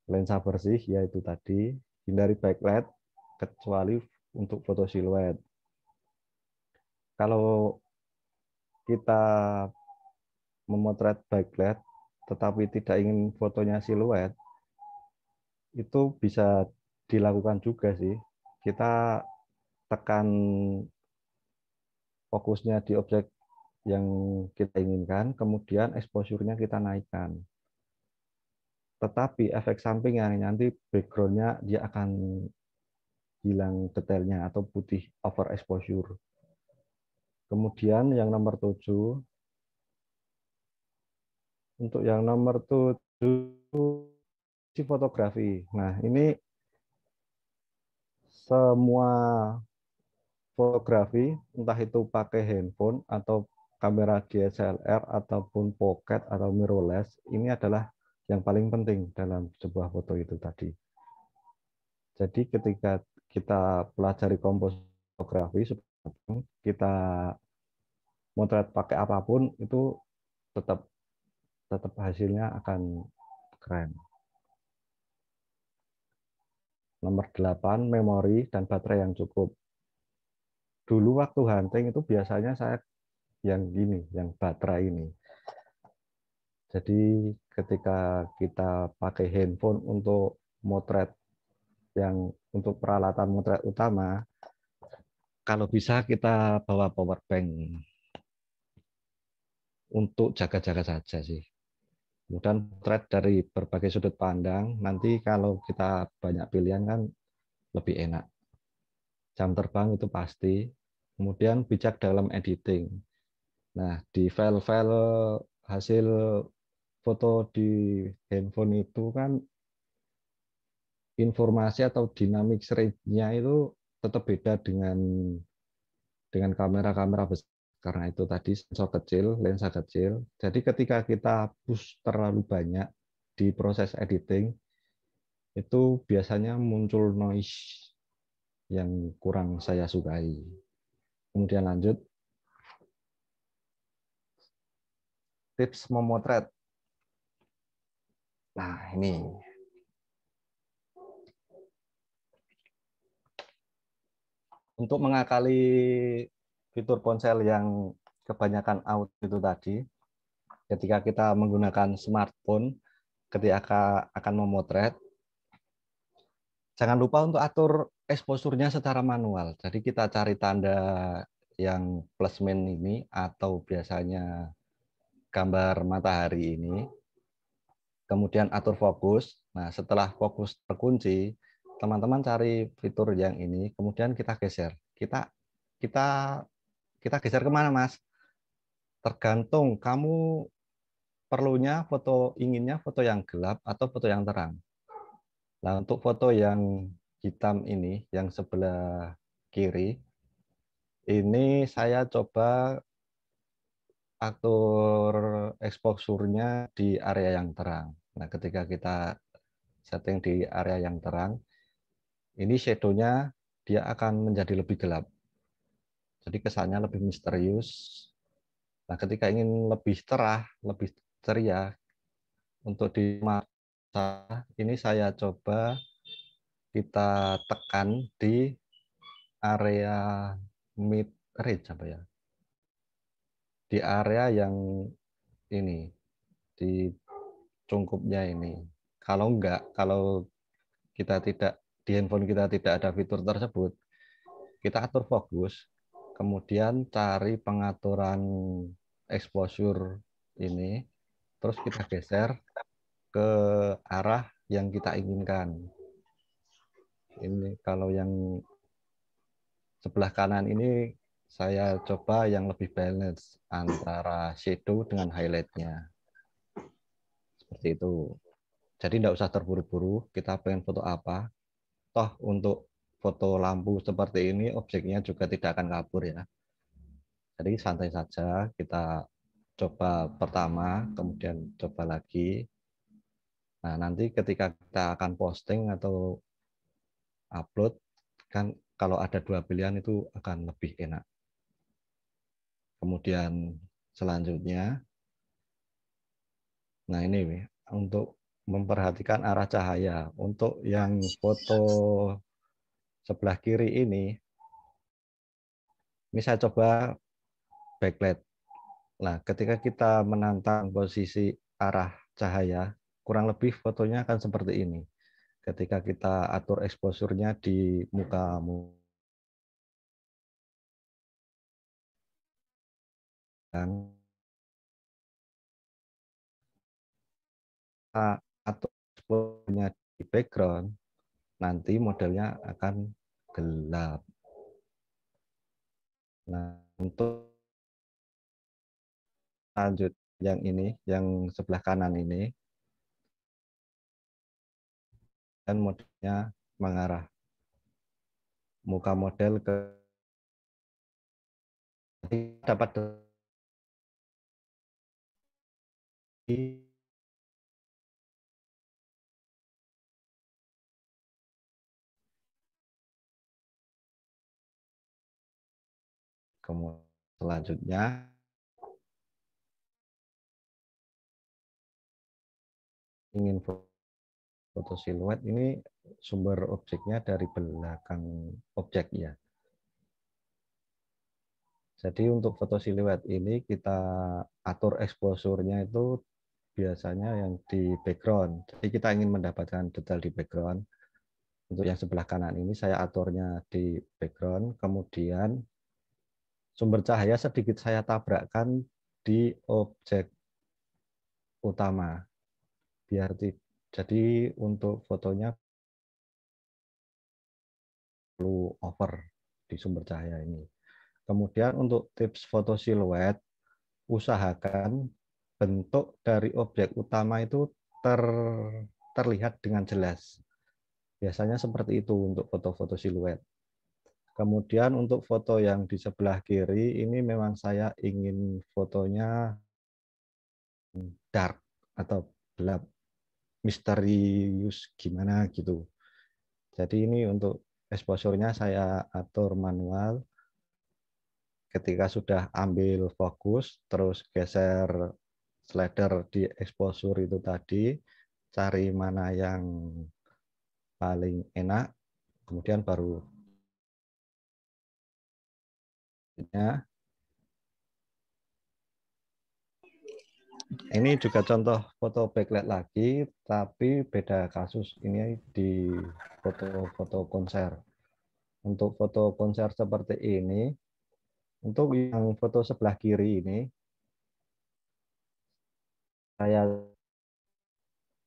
Lensa bersih yaitu tadi, hindari backlight kecuali untuk foto siluet. Kalau kita memotret backlight tetapi tidak ingin fotonya siluet, itu bisa dilakukan juga sih. Kita tekan fokusnya di objek yang kita inginkan, kemudian exposure-nya kita naikkan. Tetapi efek sampingnya nanti background-nya dia akan hilang detailnya atau putih overexposure. Kemudian yang nomor 7, untuk yang nomor 7 si fotografi. Nah, ini semua fotografi, entah itu pakai handphone atau kamera DSLR ataupun pocket atau mirrorless, ini adalah yang paling penting dalam sebuah foto itu tadi. Jadi ketika kita pelajari komposisi fotografi, kita motret pakai apapun itu tetap hasilnya akan keren. Nomor 8, memori dan baterai yang cukup. Dulu waktu hunting itu biasanya saya yang gini, yang baterai ini. Jadi ketika kita pakai handphone untuk motret yang untuk peralatan motret utama, kalau bisa kita bawa power bank untuk jaga-jaga saja sih. Kemudian potret dari berbagai sudut pandang, nanti kalau kita banyak pilihan kan lebih enak. Jam terbang itu pasti. Kemudian bijak dalam editing. Nah, di file-file hasil foto di handphone itu kan informasi atau dynamic range-nya itu tetap beda dengan kamera-kamera besar. Karena itu tadi sensor kecil, lensa kecil. Jadi ketika kita push terlalu banyak di proses editing, itu biasanya muncul noise yang kurang saya sukai. Kemudian lanjut, tips memotret. Nah, ini. Untuk mengakali fitur ponsel yang kebanyakan out itu tadi, ketika kita menggunakan smartphone, ketika akan memotret, jangan lupa untuk atur exposure-nya secara manual. Jadi kita cari tanda yang plusmen ini atau biasanya gambar matahari ini. Kemudian atur fokus. Nah, setelah fokus terkunci, teman-teman cari fitur yang ini, kemudian kita geser. Kita geser kemana, Mas? Tergantung kamu inginnya foto yang gelap atau foto yang terang. Nah, untuk foto yang hitam ini, yang sebelah kiri, ini saya coba atur exposure-nya di area yang terang. Nah, ketika kita setting di area yang terang, ini shadow-nya dia akan menjadi lebih gelap. Jadi kesannya lebih misterius. Nah, ketika ingin lebih cerah, lebih ceria, untuk di mata ini saya coba kita tekan di area mid range apa ya? Di area yang ini, di cungkupnya ini. Kalau kita tidak di handphone kita tidak ada fitur tersebut, kita atur fokus, kemudian cari pengaturan exposure ini, terus kita geser ke arah yang kita inginkan. Ini kalau yang sebelah kanan ini saya coba yang lebih balance antara shadow dengan highlight-nya. Seperti itu. Jadi tidak usah terburu-buru, kita pengen foto apa. Toh untuk foto lampu seperti ini, objeknya juga tidak akan kabur ya. Jadi santai saja, kita coba pertama, kemudian coba lagi. Nah, nanti ketika kita akan posting atau upload, kan kalau ada 2 pilihan itu akan lebih enak. Kemudian selanjutnya, nah ini untuk memperhatikan arah cahaya. Untuk yang foto sebelah kiri ini saya coba backlight. Nah, ketika kita menantang posisi arah cahaya, kurang lebih fotonya akan seperti ini. Ketika kita atur exposure-nya di muka atau exposure-nya di background, nanti modelnya akan gelap. Nah, untuk lanjut yang ini, yang sebelah kanan ini, dan modelnya mengarah muka model ke dapat kemudian selanjutnya ingin foto siluet, ini sumber objeknya dari belakang objek ya. Jadi untuk foto siluet ini kita atur exposure-nya itu biasanya yang di background. Jadi kita ingin mendapatkan detail di background. Untuk yang sebelah kanan ini saya aturnya di background, kemudian sumber cahaya sedikit saya tabrakkan di objek utama. Jadi untuk fotonya perlu over di sumber cahaya ini. Kemudian untuk tips foto siluet, usahakan bentuk dari objek utama itu terlihat dengan jelas. Biasanya seperti itu untuk foto-foto siluet. Kemudian untuk foto yang di sebelah kiri, ini memang saya ingin fotonya dark atau gelap, misterius gimana gitu. Jadi ini untuk exposure-nya saya atur manual. Ketika sudah ambil fokus, terus geser slider di exposure itu tadi, cari mana yang paling enak, kemudian baru ini juga contoh foto backlight lagi, tapi beda kasus. Ini di foto-foto konser. Untuk foto konser seperti ini, untuk yang foto sebelah kiri ini,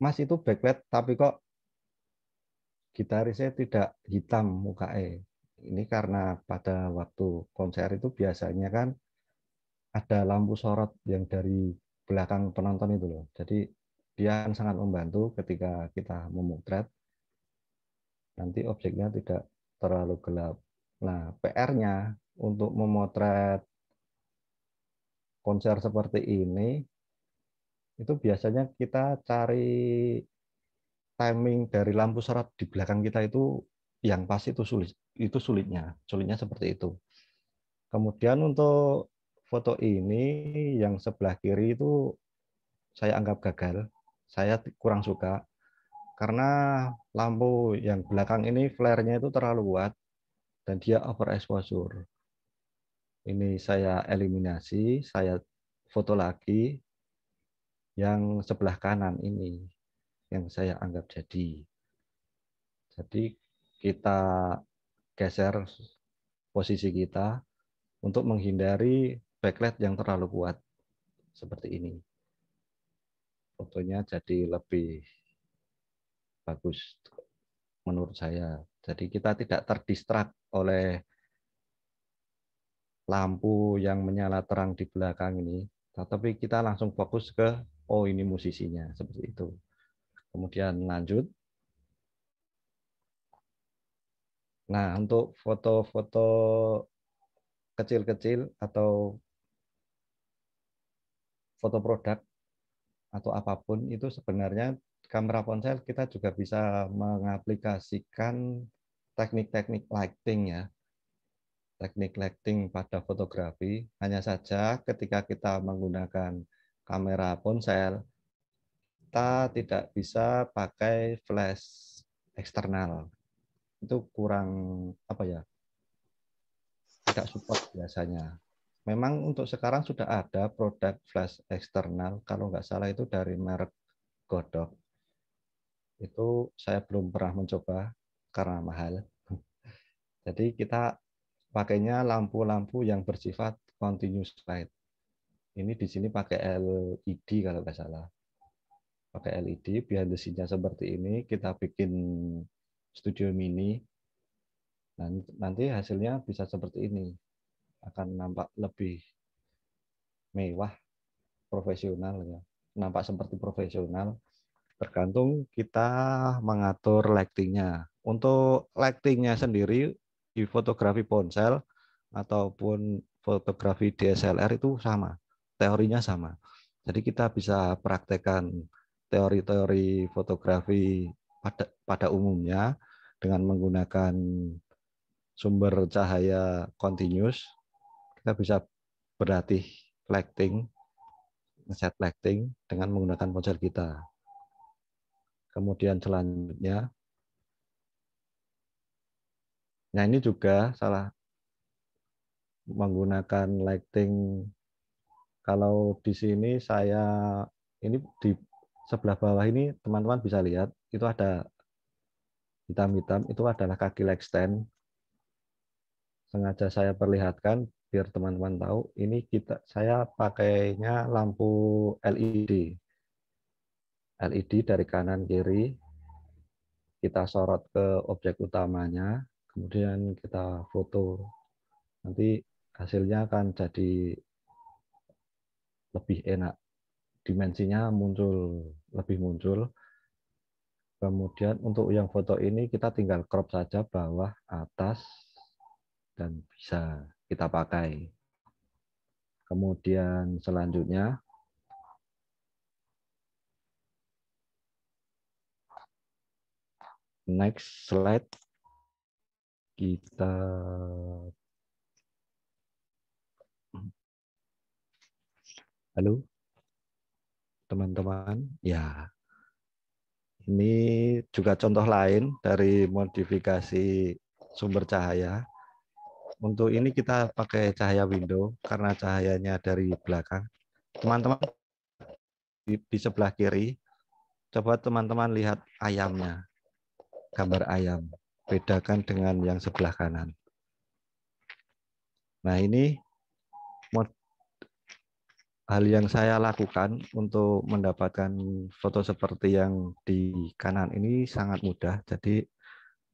Mas itu backlight, tapi kok gitarisnya tidak hitam mukanya. Ini karena pada waktu konser itu biasanya kan ada lampu sorot yang dari belakang penonton itu loh. Jadi dia akan sangat membantu ketika kita memotret. Nanti objeknya tidak terlalu gelap. Nah, PR-nya untuk memotret konser seperti ini, itu biasanya kita cari timing dari lampu sorot di belakang kita itu yang pas itu sulitnya seperti itu. Kemudian untuk foto ini yang sebelah kiri itu saya anggap gagal, saya kurang suka karena lampu yang belakang ini flare-nya itu terlalu kuat dan dia overexposure. Ini saya eliminasi, saya foto lagi yang sebelah kanan ini yang saya anggap jadi. Jadi kita geser posisi kita untuk menghindari backlight yang terlalu kuat seperti ini. Fotonya jadi lebih bagus menurut saya. Jadi kita tidak terdistrak oleh lampu yang menyala terang di belakang ini, tetapi kita langsung fokus ke, oh ini musisinya, seperti itu. Kemudian lanjut. Nah, untuk foto-foto kecil-kecil atau foto produk atau apapun itu sebenarnya kamera ponsel kita juga bisa mengaplikasikan teknik-teknik lighting ya. Teknik lighting pada fotografi, hanya saja ketika kita menggunakan kamera ponsel, kita tidak bisa pakai flash eksternal. Itu kurang apa ya? Tidak support biasanya. Memang untuk sekarang sudah ada produk flash eksternal, kalau nggak salah itu dari merek Godok. Itu saya belum pernah mencoba karena mahal. Jadi kita pakainya lampu-lampu yang bersifat continuous light. Ini di sini pakai LED kalau nggak salah. Pakai LED, behind the scene-nya seperti ini. Kita bikin studio mini. Nanti hasilnya bisa seperti ini. Akan nampak lebih mewah, profesional ya. Nampak seperti profesional. Tergantung kita mengatur lighting-nya. Untuk lighting-nya sendiri di fotografi ponsel ataupun fotografi DSLR itu sama, teorinya sama. Jadi kita bisa praktekkan teori-teori fotografi pada umumnya dengan menggunakan sumber cahaya continuous. Kita bisa berlatih lighting, ngeset lighting dengan menggunakan ponsel kita. Kemudian selanjutnya, nah ini juga salah menggunakan lighting. Kalau di sini saya ini di sebelah bawah ini teman-teman bisa lihat itu ada hitam-hitam, itu adalah kaki light stand. Sengaja saya perlihatkan biar teman-teman tahu ini saya pakainya lampu LED. LED dari kanan kiri kita sorot ke objek utamanya, kemudian kita foto. Nanti hasilnya akan jadi lebih enak, dimensinya lebih muncul. Kemudian untuk yang foto ini kita tinggal crop saja bawah, atas, dan bisa kita pakai. Kemudian selanjutnya next slide, kita halo teman-teman, ya ini juga contoh lain dari modifikasi sumber cahaya. Untuk ini kita pakai cahaya window karena cahayanya dari belakang. Teman-teman di sebelah kiri, coba teman-teman lihat ayamnya, gambar ayam. Bedakan dengan yang sebelah kanan. Nah ini hal yang saya lakukan untuk mendapatkan foto seperti yang di kanan ini sangat mudah. Jadi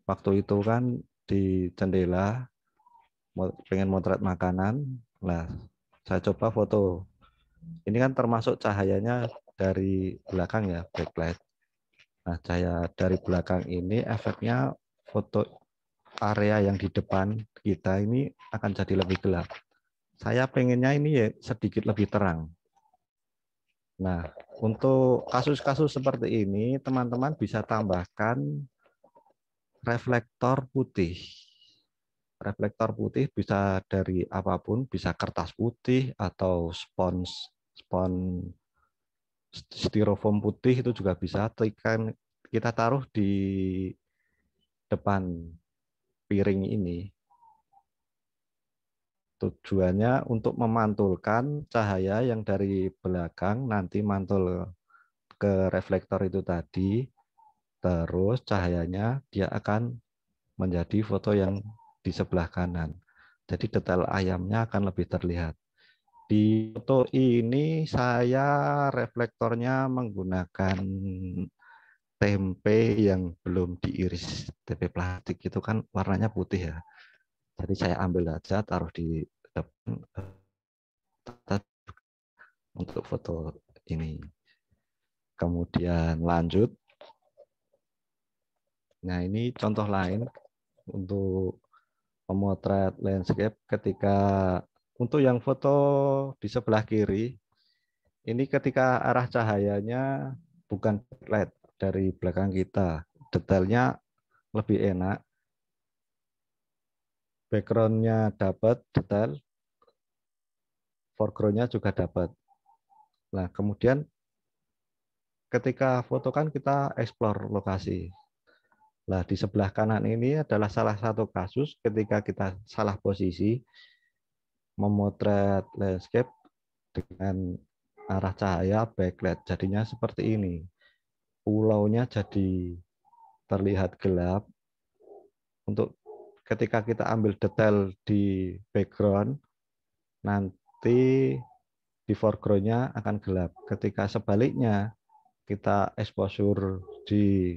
waktu itu kan di jendela pengen motret makanan, nah saya coba foto. Ini kan termasuk cahayanya dari belakang ya, backlight. Nah cahaya dari belakang ini efeknya foto area yang di depan kita ini akan jadi lebih gelap. Saya pengennya ini ya sedikit lebih terang. Nah, untuk kasus-kasus seperti ini, teman-teman bisa tambahkan reflektor putih. Reflektor putih bisa dari apapun, bisa kertas putih atau spons styrofoam putih itu juga bisa. Kita taruh di depan piring ini. Tujuannya untuk memantulkan cahaya yang dari belakang nanti mantul ke reflektor itu tadi, terus cahayanya dia akan menjadi foto yang di sebelah kanan. Jadi detail ayamnya akan lebih terlihat. Di foto ini saya reflektornya menggunakan tempe yang belum diiris. Tempe plastik itu kan warnanya putih ya. Jadi saya ambil aja, taruh di depan untuk foto ini. Kemudian lanjut. Nah ini contoh lain untuk memotret landscape ketika untuk yang foto di sebelah kiri, ini ketika arah cahayanya bukan backlight dari belakang kita, detailnya lebih enak. background-nya dapat detail, foreground-nya juga dapat. Nah, kemudian ketika foto kan kita explore lokasi. Nah, di sebelah kanan ini adalah salah satu kasus ketika kita salah posisi memotret landscape dengan arah cahaya backlight. Jadinya seperti ini. Pulaunya jadi terlihat gelap. Untuk ketika kita ambil detail di background, nanti di foreground-nya akan gelap. Ketika sebaliknya kita exposure di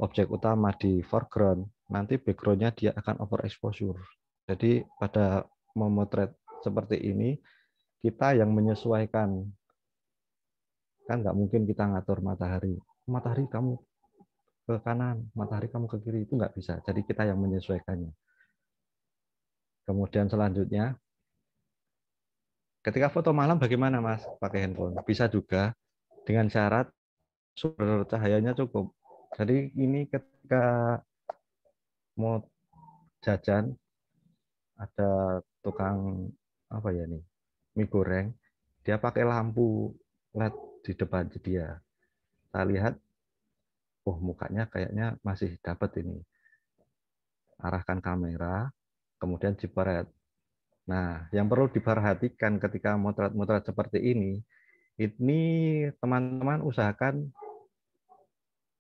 objek utama di foreground, nanti background-nya dia akan overexposure. Jadi pada memotret seperti ini, kita yang menyesuaikan. Kan nggak mungkin kita ngatur matahari. Matahari kamu ke kanan, matahari kamu ke kiri, itu nggak bisa. Jadi kita yang menyesuaikannya. Kemudian selanjutnya, ketika foto malam bagaimana Mas? Pakai handphone. Bisa juga dengan syarat sumber cahayanya cukup. Jadi ini ketika mau jajan, ada tukang apa ya nih, mie goreng, dia pakai lampu LED di depan dia. Saya lihat, oh mukanya kayaknya masih dapat ini. Arahkan kamera, kemudian jepret. Nah, yang perlu diperhatikan ketika motret-motret seperti ini teman-teman usahakan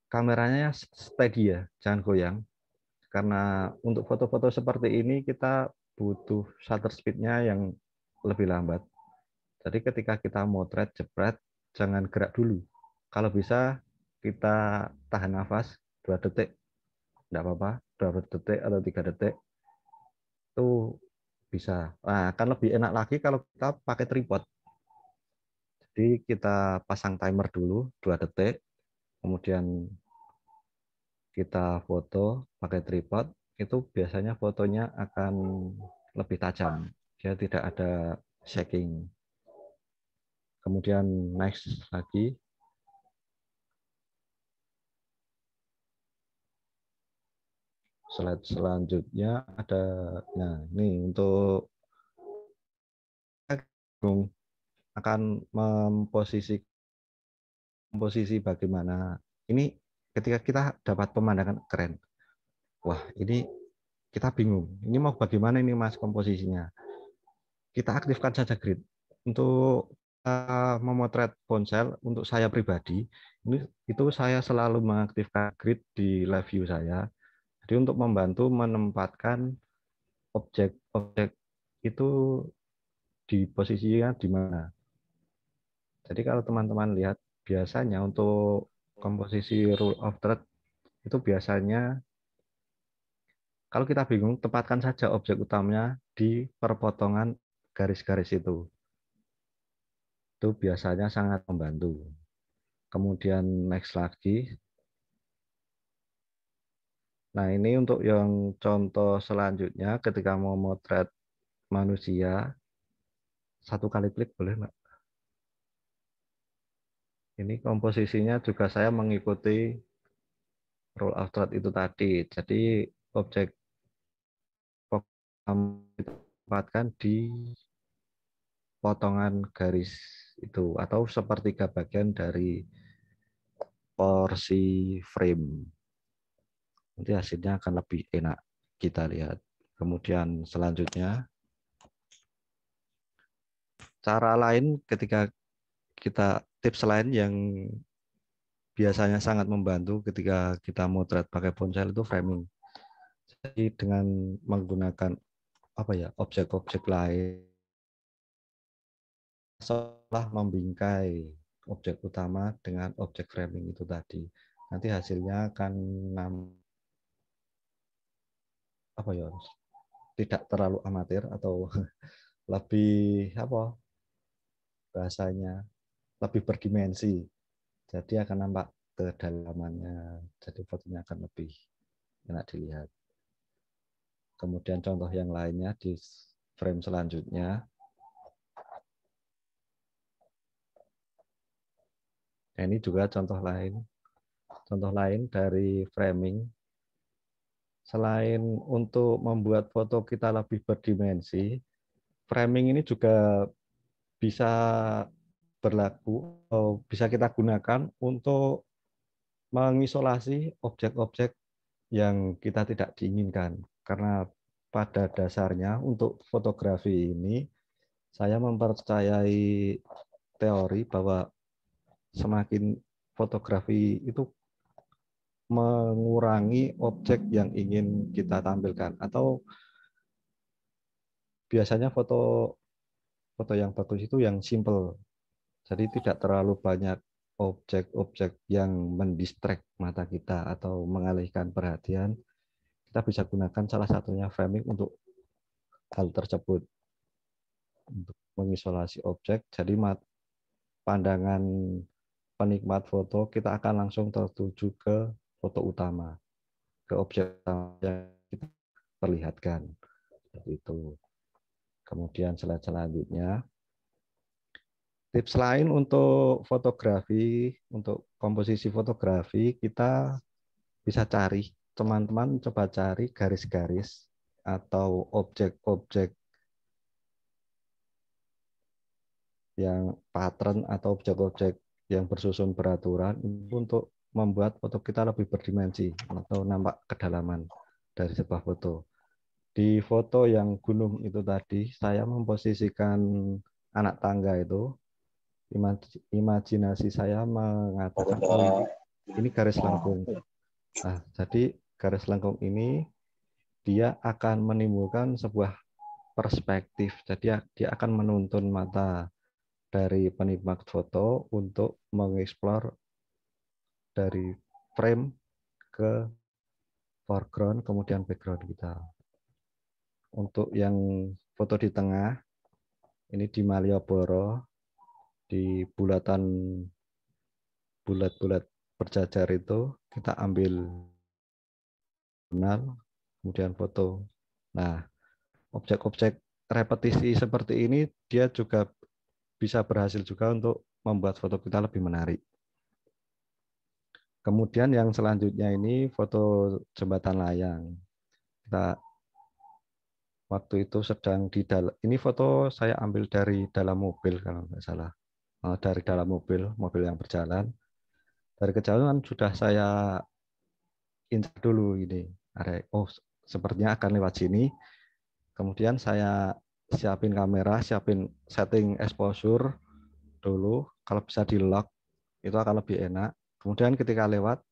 kameranya steady ya, jangan goyang. Karena untuk foto-foto seperti ini kita butuh shutter speed-nya yang lebih lambat. Jadi ketika kita motret jepret, jangan gerak dulu. Kalau bisa kita tahan nafas 2 detik, enggak apa-apa, 2 detik atau 3 detik, itu bisa. Nah, akan lebih enak lagi kalau kita pakai tripod. Jadi kita pasang timer dulu 2 detik, kemudian kita foto pakai tripod, itu biasanya fotonya akan lebih tajam. Dia tidak ada shaking. Kemudian next lagi. Slide selanjutnya ada, nah ini untuk akan memposisi bagaimana. Ini ketika kita dapat pemandangan keren. Wah, ini kita bingung. Ini mau bagaimana ini Mas komposisinya? Kita aktifkan saja grid. Untuk memotret ponsel, untuk saya pribadi, itu saya selalu mengaktifkan grid di live view saya. Jadi untuk membantu menempatkan objek-objek itu di posisinya di mana. Jadi kalau teman-teman lihat, biasanya untuk komposisi rule of third itu biasanya kalau kita bingung, tempatkan saja objek utamanya di perpotongan garis-garis itu. Itu biasanya sangat membantu. Kemudian next lagi. Nah ini untuk yang contoh selanjutnya ketika mau motret manusia, 1 kali klik boleh Mbak? Ini komposisinya juga saya mengikuti rule of third itu tadi. Jadi objek ditempatkan di potongan garis itu atau sepertiga bagian dari porsi frame. Nanti hasilnya akan lebih enak kita lihat. Kemudian selanjutnya, cara lain ketika kita tips lain yang biasanya sangat membantu ketika kita motret pakai ponsel itu framing. Jadi dengan menggunakan apa ya, objek-objek lain setelah membingkai objek utama dengan objek framing itu tadi. Nanti hasilnya akan apa ya, tidak terlalu amatir atau lebih apa bahasanya, lebih berdimensi. Jadi akan nampak kedalamannya. Jadi fotonya akan lebih enak dilihat. Kemudian contoh yang lainnya di frame selanjutnya. Nah, ini juga contoh lain. Contoh lain dari framing. selain untuk membuat foto kita lebih berdimensi, framing ini juga bisa berlaku atau bisa kita gunakan untuk mengisolasi objek-objek yang kita tidak diinginkan. Karena pada dasarnya untuk fotografi ini, saya mempercayai teori bahwa semakin fotografi itu mengurangi objek yang ingin kita tampilkan, atau biasanya foto yang bagus itu yang simple. Jadi tidak terlalu banyak objek-objek yang mendistract mata kita atau mengalihkan perhatian. Kita bisa gunakan salah satunya framing untuk hal tersebut, untuk mengisolasi objek. Jadi pandangan penikmat foto kita akan langsung tertuju ke foto utama, ke objek yang kita perlihatkan. Seperti itu. Kemudian slide selanjutnya, tips lain untuk fotografi, untuk komposisi fotografi, kita bisa cari, teman-teman coba cari garis-garis atau objek-objek yang pattern atau objek-objek yang bersusun beraturan untuk membuat foto kita lebih berdimensi atau nampak kedalaman dari sebuah foto. Di foto yang gunung itu tadi, saya memposisikan anak tangga itu. Imajinasi saya mengatakan, oh ini garis lengkung. Nah, jadi garis lengkung ini dia akan menimbulkan sebuah perspektif. Jadi dia akan menuntun mata dari penikmat foto untuk mengeksplor dari frame ke foreground, kemudian background kita. Untuk yang foto di tengah, ini di Malioboro, di bulat-bulat berjajar itu, kita ambil benar, kemudian foto. Nah, objek-objek repetisi seperti ini, dia juga bisa berhasil juga untuk membuat foto kita lebih menarik. Kemudian yang selanjutnya ini foto jembatan layang. Kita waktu itu sedang di dalam, ini foto saya ambil dari dalam mobil kalau nggak salah, dari dalam mobil yang berjalan. Dari kejauhan sudah saya incar dulu ini, oh sepertinya akan lewat sini. Kemudian saya siapin kamera, siapin setting exposure dulu, kalau bisa di lock itu akan lebih enak. Kemudian ketika lewat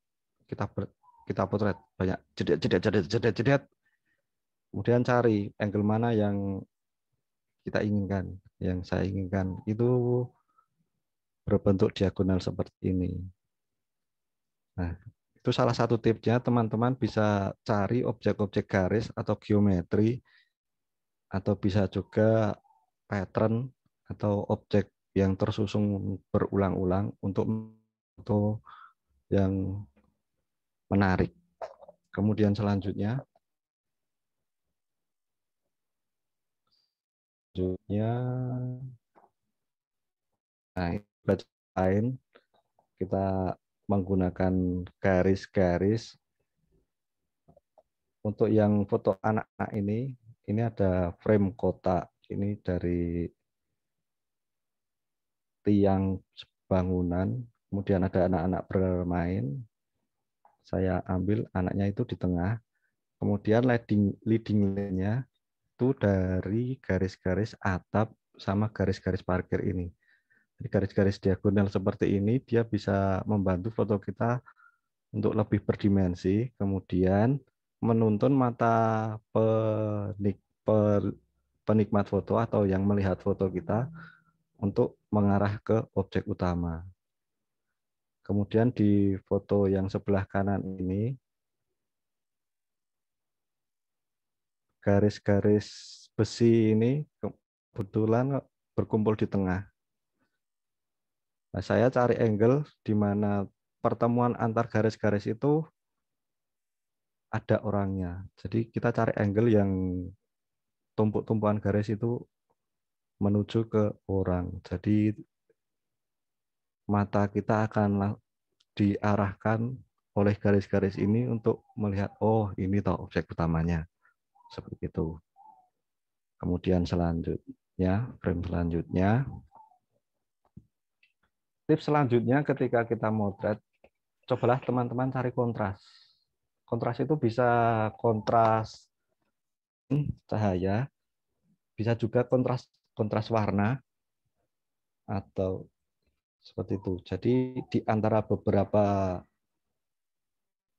kita potret banyak jedet. Kemudian cari angle mana yang kita inginkan. Yang saya inginkan itu berbentuk diagonal seperti ini. Nah, itu salah satu tipsnya, teman-teman bisa cari objek-objek garis atau geometri, atau bisa juga pattern atau objek yang tersusun berulang-ulang untuk yang menarik. Kemudian selanjutnya nah, lain kita menggunakan garis-garis. Untuk yang foto anak-anak ini ada frame kotak, ini dari tiang bangunan, kemudian ada anak-anak bermain. Saya ambil anaknya itu di tengah, kemudian leading line-nya itu dari garis-garis atap sama garis-garis parkir ini. Jadi garis-garis diagonal seperti ini dia bisa membantu foto kita untuk lebih berdimensi, kemudian menuntun mata penikmat foto atau yang melihat foto kita untuk mengarah ke objek utama. Kemudian di foto yang sebelah kanan ini, garis-garis besi ini kebetulan berkumpul di tengah. Nah, saya cari angle di mana pertemuan antar garis-garis itu ada orangnya. Jadi kita cari angle yang tumpuk-tumpukan garis itu menuju ke orang. Jadi mata kita akan diarahkan oleh garis-garis ini untuk melihat, oh ini toh objek utamanya. Seperti itu. Kemudian selanjutnya, frame selanjutnya. Tips selanjutnya ketika kita motret, cobalah teman-teman cari kontras. Kontras itu bisa kontras cahaya, bisa juga kontras warna, atau seperti itu. Jadi di antara beberapa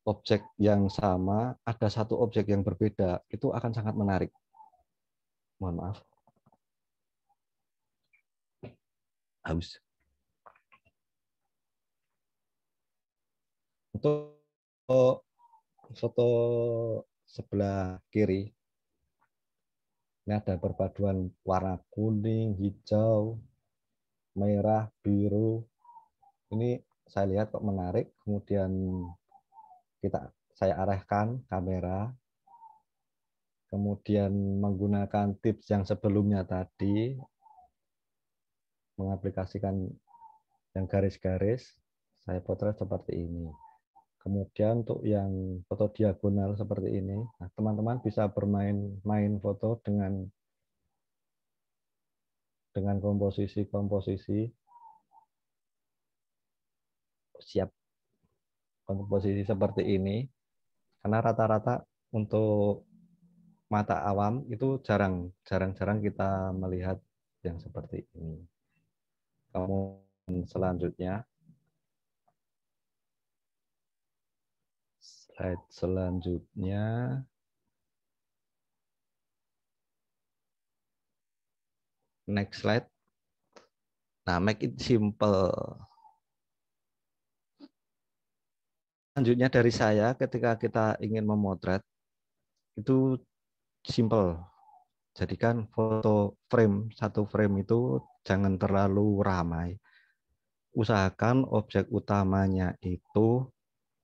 objek yang sama, ada satu objek yang berbeda, itu akan sangat menarik. Mohon maaf. Haus. Untuk foto sebelah kiri, ini ada perpaduan warna kuning, hijau, merah, biru. Ini saya lihat kok menarik. Kemudian saya arahkan kamera. Kemudian menggunakan tips yang sebelumnya tadi, mengaplikasikan yang garis-garis, saya potret seperti ini. Kemudian untuk yang foto diagonal seperti ini, nah, teman-teman bisa bermain foto dengan komposisi siap komposisi seperti ini, karena rata-rata untuk mata awam itu jarang-jarang kita melihat yang seperti ini. Kemudian selanjutnya, slide selanjutnya, next slide. Nah, make it simple. Selanjutnya dari saya, ketika kita ingin memotret, itu simple. Jadikan foto satu frame itu jangan terlalu ramai. Usahakan objek utamanya itu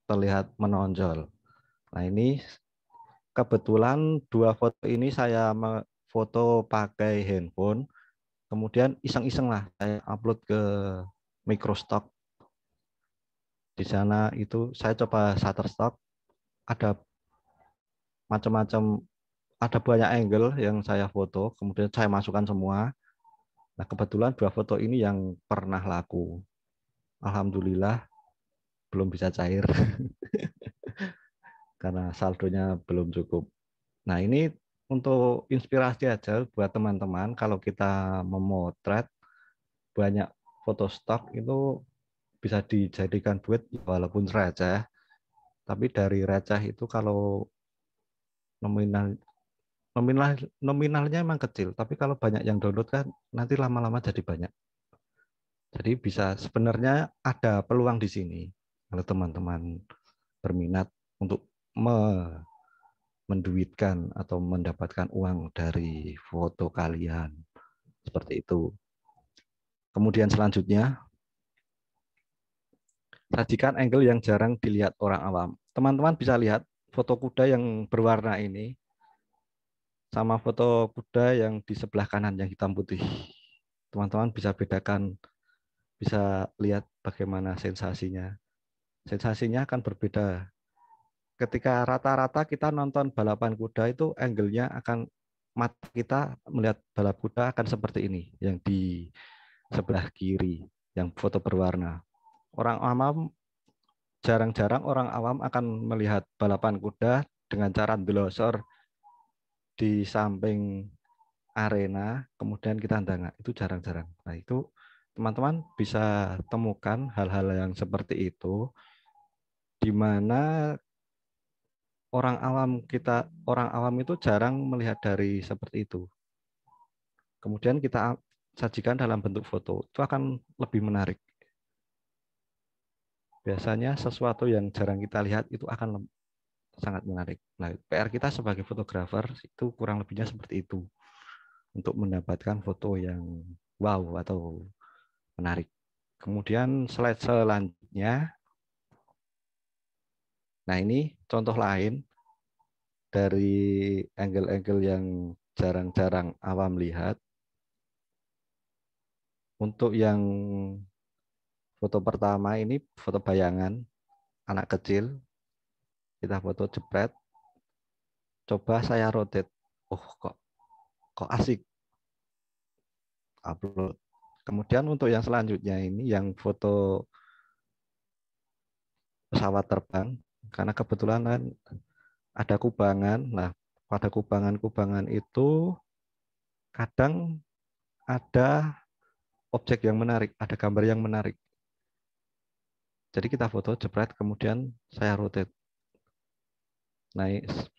terlihat menonjol. Nah, ini kebetulan dua foto ini saya foto pakai handphone. Kemudian iseng-iseng lah saya upload ke Microstock. Di sana itu saya coba Shutterstock, ada macam-macam, ada banyak angle yang saya foto, kemudian saya masukkan semua. Nah, kebetulan dua foto ini yang pernah laku. Alhamdulillah belum bisa cair karena saldonya belum cukup. Nah, ini untuk inspirasi aja buat teman-teman, kalau kita memotret banyak foto stok itu bisa dijadikan duit walaupun receh, tapi dari receh itu kalau nominalnya emang kecil, tapi kalau banyak yang download kan nanti lama-lama jadi banyak. Jadi bisa, sebenarnya ada peluang di sini kalau teman-teman berminat untuk menduitkan atau mendapatkan uang dari foto kalian. Seperti itu. Kemudian selanjutnya, sajikan angle yang jarang dilihat orang awam. Teman-teman bisa lihat foto kuda yang berwarna ini sama foto kuda yang di sebelah kanan yang hitam putih. Teman-teman bisa bedakan, bisa lihat bagaimana sensasinya. Sensasinya akan berbeda. Ketika rata-rata kita nonton balapan kuda itu angle-nya akan, mata kita melihat balap kuda akan seperti ini, yang di sebelah kiri, yang foto berwarna. Orang awam, jarang-jarang orang awam akan melihat balapan kuda dengan cara delosor di samping arena, kemudian kita ndangak. Itu jarang-jarang. Nah, itu teman-teman bisa temukan hal-hal yang seperti itu, di mana orang awam itu jarang melihat dari seperti itu. Kemudian kita sajikan dalam bentuk foto, itu akan lebih menarik. Biasanya sesuatu yang jarang kita lihat itu akan sangat menarik. Nah, PR kita sebagai fotografer itu kurang lebihnya seperti itu, untuk mendapatkan foto yang wow atau menarik. Kemudian slide selanjutnya. Nah, ini contoh lain dari angle-angle yang jarang-jarang awam lihat. Untuk yang foto pertama ini foto bayangan. anak kecil, kita foto jepret, coba saya rotate, oh kok asik, upload. Kemudian untuk yang selanjutnya ini yang foto pesawat terbang, karena kebetulan kan ada kubangan. Nah, pada kubangan-kubangan itu kadang ada objek yang menarik, ada gambar yang menarik. Jadi kita foto jepret, kemudian saya rotate. Nah,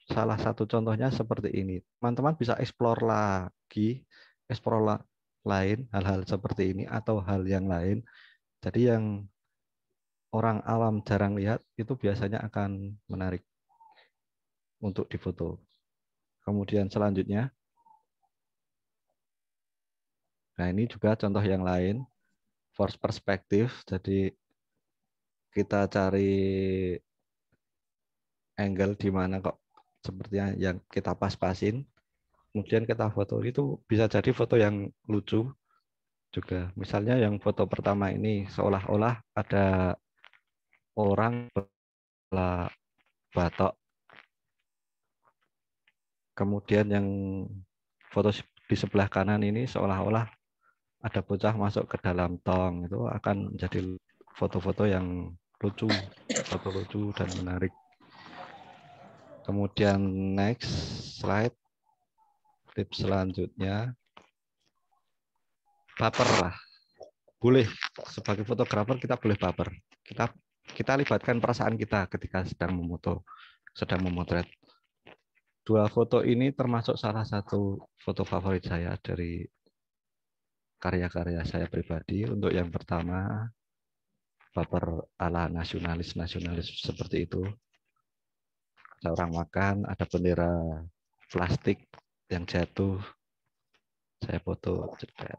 salah satu contohnya seperti ini. Teman-teman bisa explore lagi, explore lain, hal-hal seperti ini atau hal yang lain. Jadi yang orang awam jarang lihat itu biasanya akan menarik untuk difoto. Kemudian selanjutnya, nah ini juga contoh yang lain, force perspektif. Jadi kita cari angle di mana kok sepertinya yang kita pas-pasin. Kemudian kita foto, itu bisa jadi foto yang lucu juga. Misalnya yang foto pertama ini seolah-olah ada orang belah batok. Kemudian yang foto di sebelah kanan ini seolah-olah ada bocah masuk ke dalam tong. Itu akan menjadi foto-foto yang lucu, foto lucu dan menarik. Kemudian next slide, tips selanjutnya, baper lah. Boleh, sebagai fotografer kita boleh baper. Kita libatkan perasaan kita ketika sedang memotret. Dua foto ini termasuk salah satu foto favorit saya dari karya-karya saya pribadi. Untuk yang pertama, baper ala nasionalis seperti itu. Ada orang makan, ada bendera plastik yang jatuh, saya foto juga.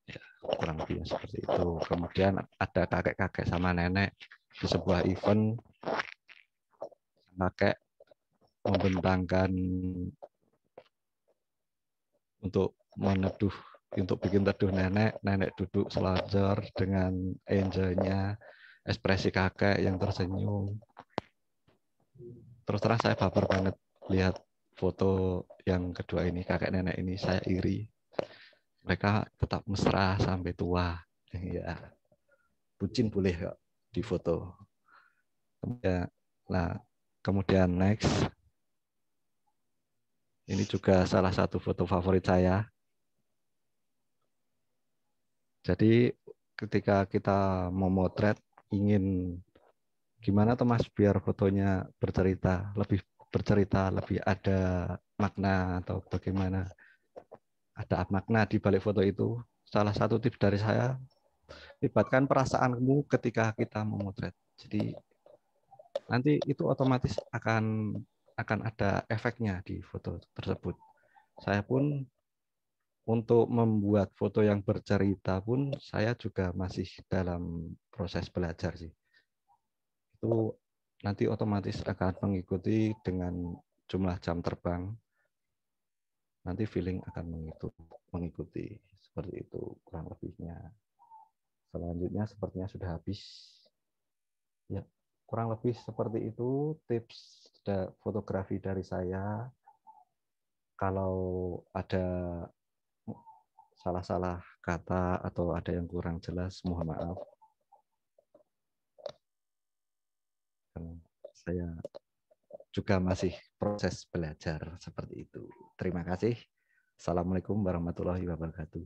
Ya, kurang lebih seperti itu. Kemudian ada kakek-kakek sama nenek di sebuah event, kakek membentangkan untuk meneduh, untuk bikin teduh nenek duduk selonjor dengan enjoy-nya, ekspresi kakek yang tersenyum. Terus terang saya baper banget lihat foto yang kedua ini, kakek nenek ini, saya iri. Mereka tetap mesra sampai tua. Ya, bucin boleh kok difoto. Kemudian next. Ini juga salah satu foto favorit saya. Jadi ketika kita memotret, ingin gimana tuh Mas biar fotonya bercerita, lebih ada makna atau bagaimana? Ada makna di balik foto itu. Salah satu tips dari saya, libatkan perasaanmu ketika kita memotret. Jadi nanti itu otomatis akan ada efeknya di foto tersebut. Saya pun untuk membuat foto yang bercerita pun saya juga masih dalam proses belajar sih. Itu nanti otomatis akan mengikuti dengan jumlah jam terbang. Nanti feeling akan mengikuti seperti itu kurang lebihnya. Selanjutnya sepertinya sudah habis. Ya, kurang lebih seperti itu tips fotografi dari saya. Kalau ada salah-salah kata atau ada yang kurang jelas, mohon maaf. Saya juga masih proses belajar seperti itu. Terima kasih. Assalamualaikum warahmatullahi wabarakatuh.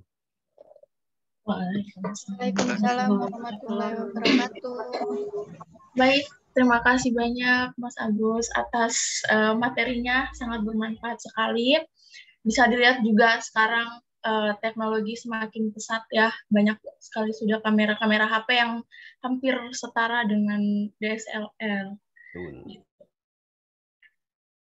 Waalaikumsalam warahmatullahi wabarakatuh. Baik, terima kasih banyak Mas Agus atas materinya, sangat bermanfaat sekali. Bisa dilihat juga sekarang teknologi semakin pesat ya, banyak sekali sudah kamera-kamera HP yang hampir setara dengan DSLR.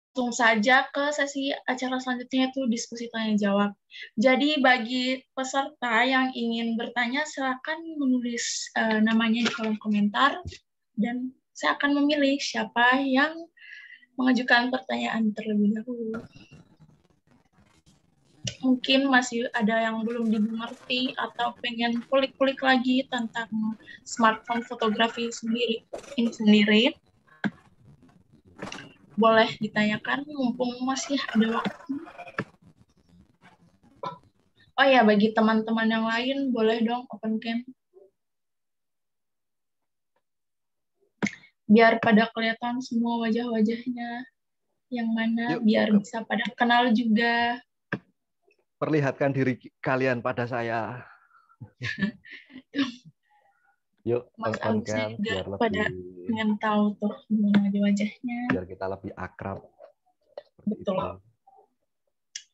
Langsung saja ke sesi acara selanjutnya, itu diskusi tanya jawab. Jadi bagi peserta yang ingin bertanya, silakan menulis namanya di kolom komentar dan saya akan memilih siapa yang mengajukan pertanyaan terlebih dahulu. mungkin masih ada yang belum dimengerti atau pengen kulik-kulik lagi tentang smartphone fotografi ini sendiri, boleh ditanyakan mumpung masih ada waktu. Oh ya, bagi teman-teman yang lain boleh dong open cam. Biar pada kelihatan semua wajah-wajahnya yang mana, Yuk, biar bisa pada kenal juga. Perlihatkan diri kalian pada saya. Yuk, Mas open Agusnya cam juga biar pada lebih, pengen tahu tuh gimana wajah-wajahnya. biar kita lebih akrab. Betul. Itu.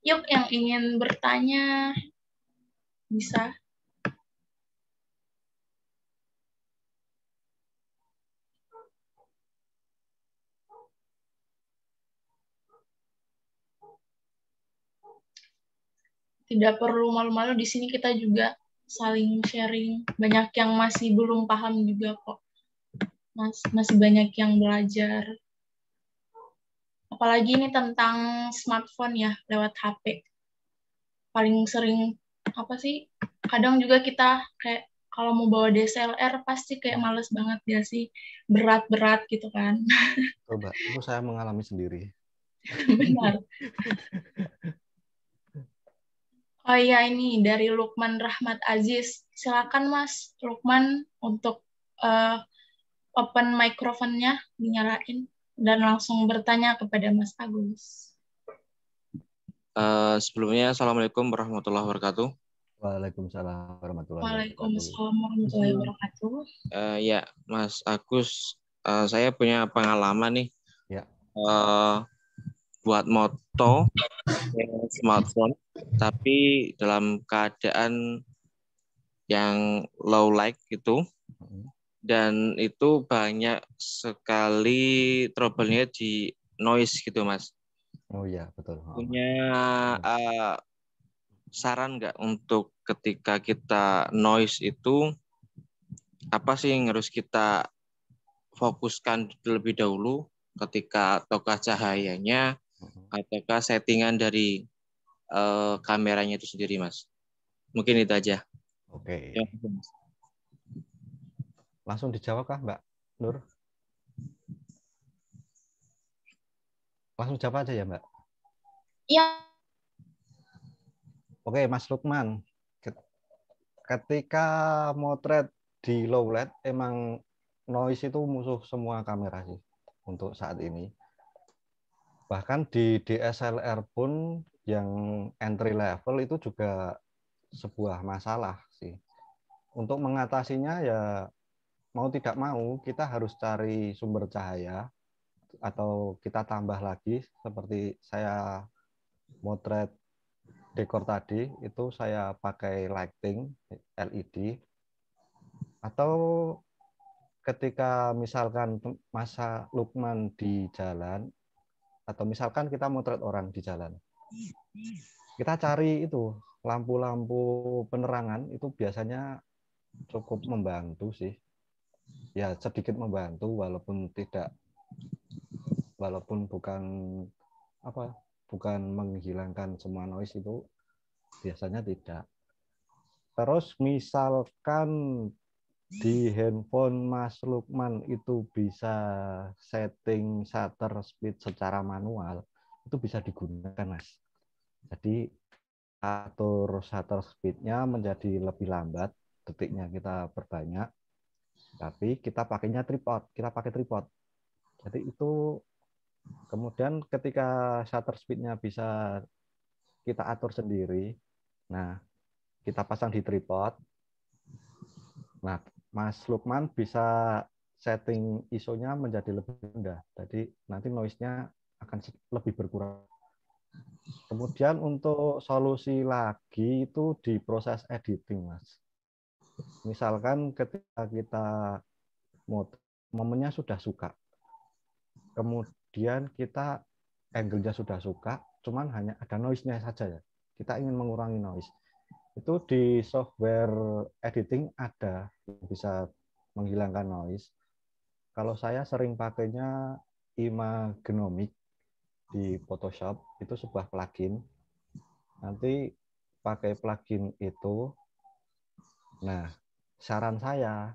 Yuk, yang ingin bertanya bisa. Tidak perlu malu-malu, di sini kita juga saling sharing. Banyak yang masih belum paham juga kok. Masih banyak yang belajar. Apalagi ini tentang smartphone ya, lewat HP. Paling sering, apa sih, kadang juga kita kayak kalau mau bawa DSLR pasti kayak males banget ya sih. Berat-berat gitu kan. Coba, itu saya mengalami sendiri. Benar. Oh iya, ini dari Lukman Rahmat Aziz. Silakan Mas Lukman untuk open microphone-nya dinyalain dan langsung bertanya kepada Mas Agus. Sebelumnya, Assalamualaikum warahmatullahi wabarakatuh. Waalaikumsalam warahmatullahi wabarakatuh. Waalaikumsalam warahmatullahi wabarakatuh. Ya, Mas Agus, saya punya pengalaman nih. Ya. Buat moto smartphone, tapi dalam keadaan yang low light gitu, dan itu banyak sekali trouble-nya di noise gitu, Mas. Oh iya, betul. Punya saran nggak untuk ketika kita noise itu apa sih yang harus kita fokuskan terlebih dahulu ketika ataukah cahayanya ataukah settingan dari kameranya itu sendiri, Mas? Mungkin itu aja. Oke. Ya. Langsung dijawab kah, Mbak Nur? Langsung jawab aja ya, Mbak? Iya. Oke, Mas Lukman. Ketika motret di low light, emang noise itu musuh semua kamera sih untuk saat ini. Bahkan di DSLR pun yang entry level itu juga sebuah masalah sih. Untuk mengatasinya ya mau tidak mau kita harus cari sumber cahaya atau kita tambah lagi seperti saya motret dekor tadi itu saya pakai lighting LED atau ketika misalkan masa Lukman di jalan atau misalkan kita motret orang di jalan, kita cari itu lampu-lampu penerangan itu biasanya cukup membantu sih, ya sedikit membantu walaupun bukan menghilangkan semua noise, itu biasanya tidak. Terus misalkan di handphone Mas Lukman itu bisa setting shutter speed secara manual, itu bisa digunakan, Mas. Jadi atur shutter speed-nya menjadi lebih lambat, detiknya kita perbanyak, tapi kita pakai tripod. Jadi itu kemudian ketika shutter speed-nya bisa kita atur sendiri, nah kita pasang di tripod. Nah, Mas Lukman bisa setting ISO-nya menjadi lebih rendah. Jadi nanti noise-nya akan lebih berkurang. Kemudian untuk solusi lagi itu di proses editing, Mas. Misalkan ketika kita momennya sudah suka, kemudian kita angle-nya sudah suka, cuman hanya ada noise-nya saja ya. Kita ingin mengurangi noise. Itu di software editing ada yang bisa menghilangkan noise. Kalau saya sering pakainya Imagenomic di Photoshop, itu sebuah plugin. Nanti pakai plugin itu. Nah, saran saya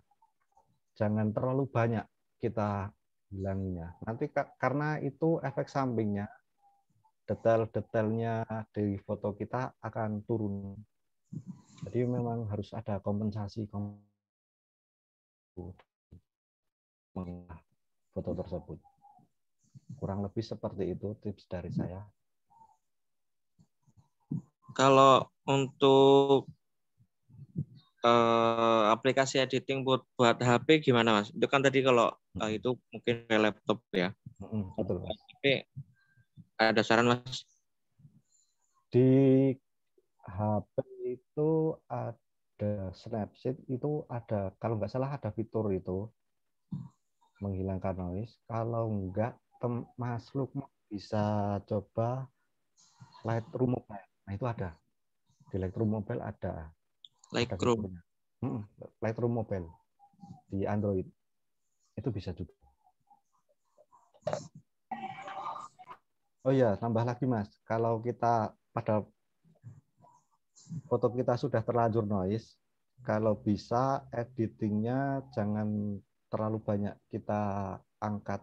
jangan terlalu banyak kita hilanginya. Nanti karena itu efek sampingnya, detail-detailnya di foto kita akan turun. Jadi memang harus ada kompensasi foto tersebut. Kurang lebih seperti itu tips dari saya. Kalau untuk aplikasi editing buat HP gimana Mas? Itu kan tadi kalau itu mungkin laptop ya. Betul Mas. HP ada saran Mas? Di HP itu ada Snapseed, itu ada, kalau nggak salah ada fitur itu menghilangkan noise. Kalau enggak, Mas Lukman bisa coba Lightroom Mobile. Nah itu ada. Di Lightroom Mobile ada. Lightroom. Lightroom Mobile di Android. Itu bisa juga. Oh ya, tambah lagi Mas. Kalau kita pada foto kita sudah terlanjur noise, kalau bisa editingnya jangan terlalu banyak kita angkat.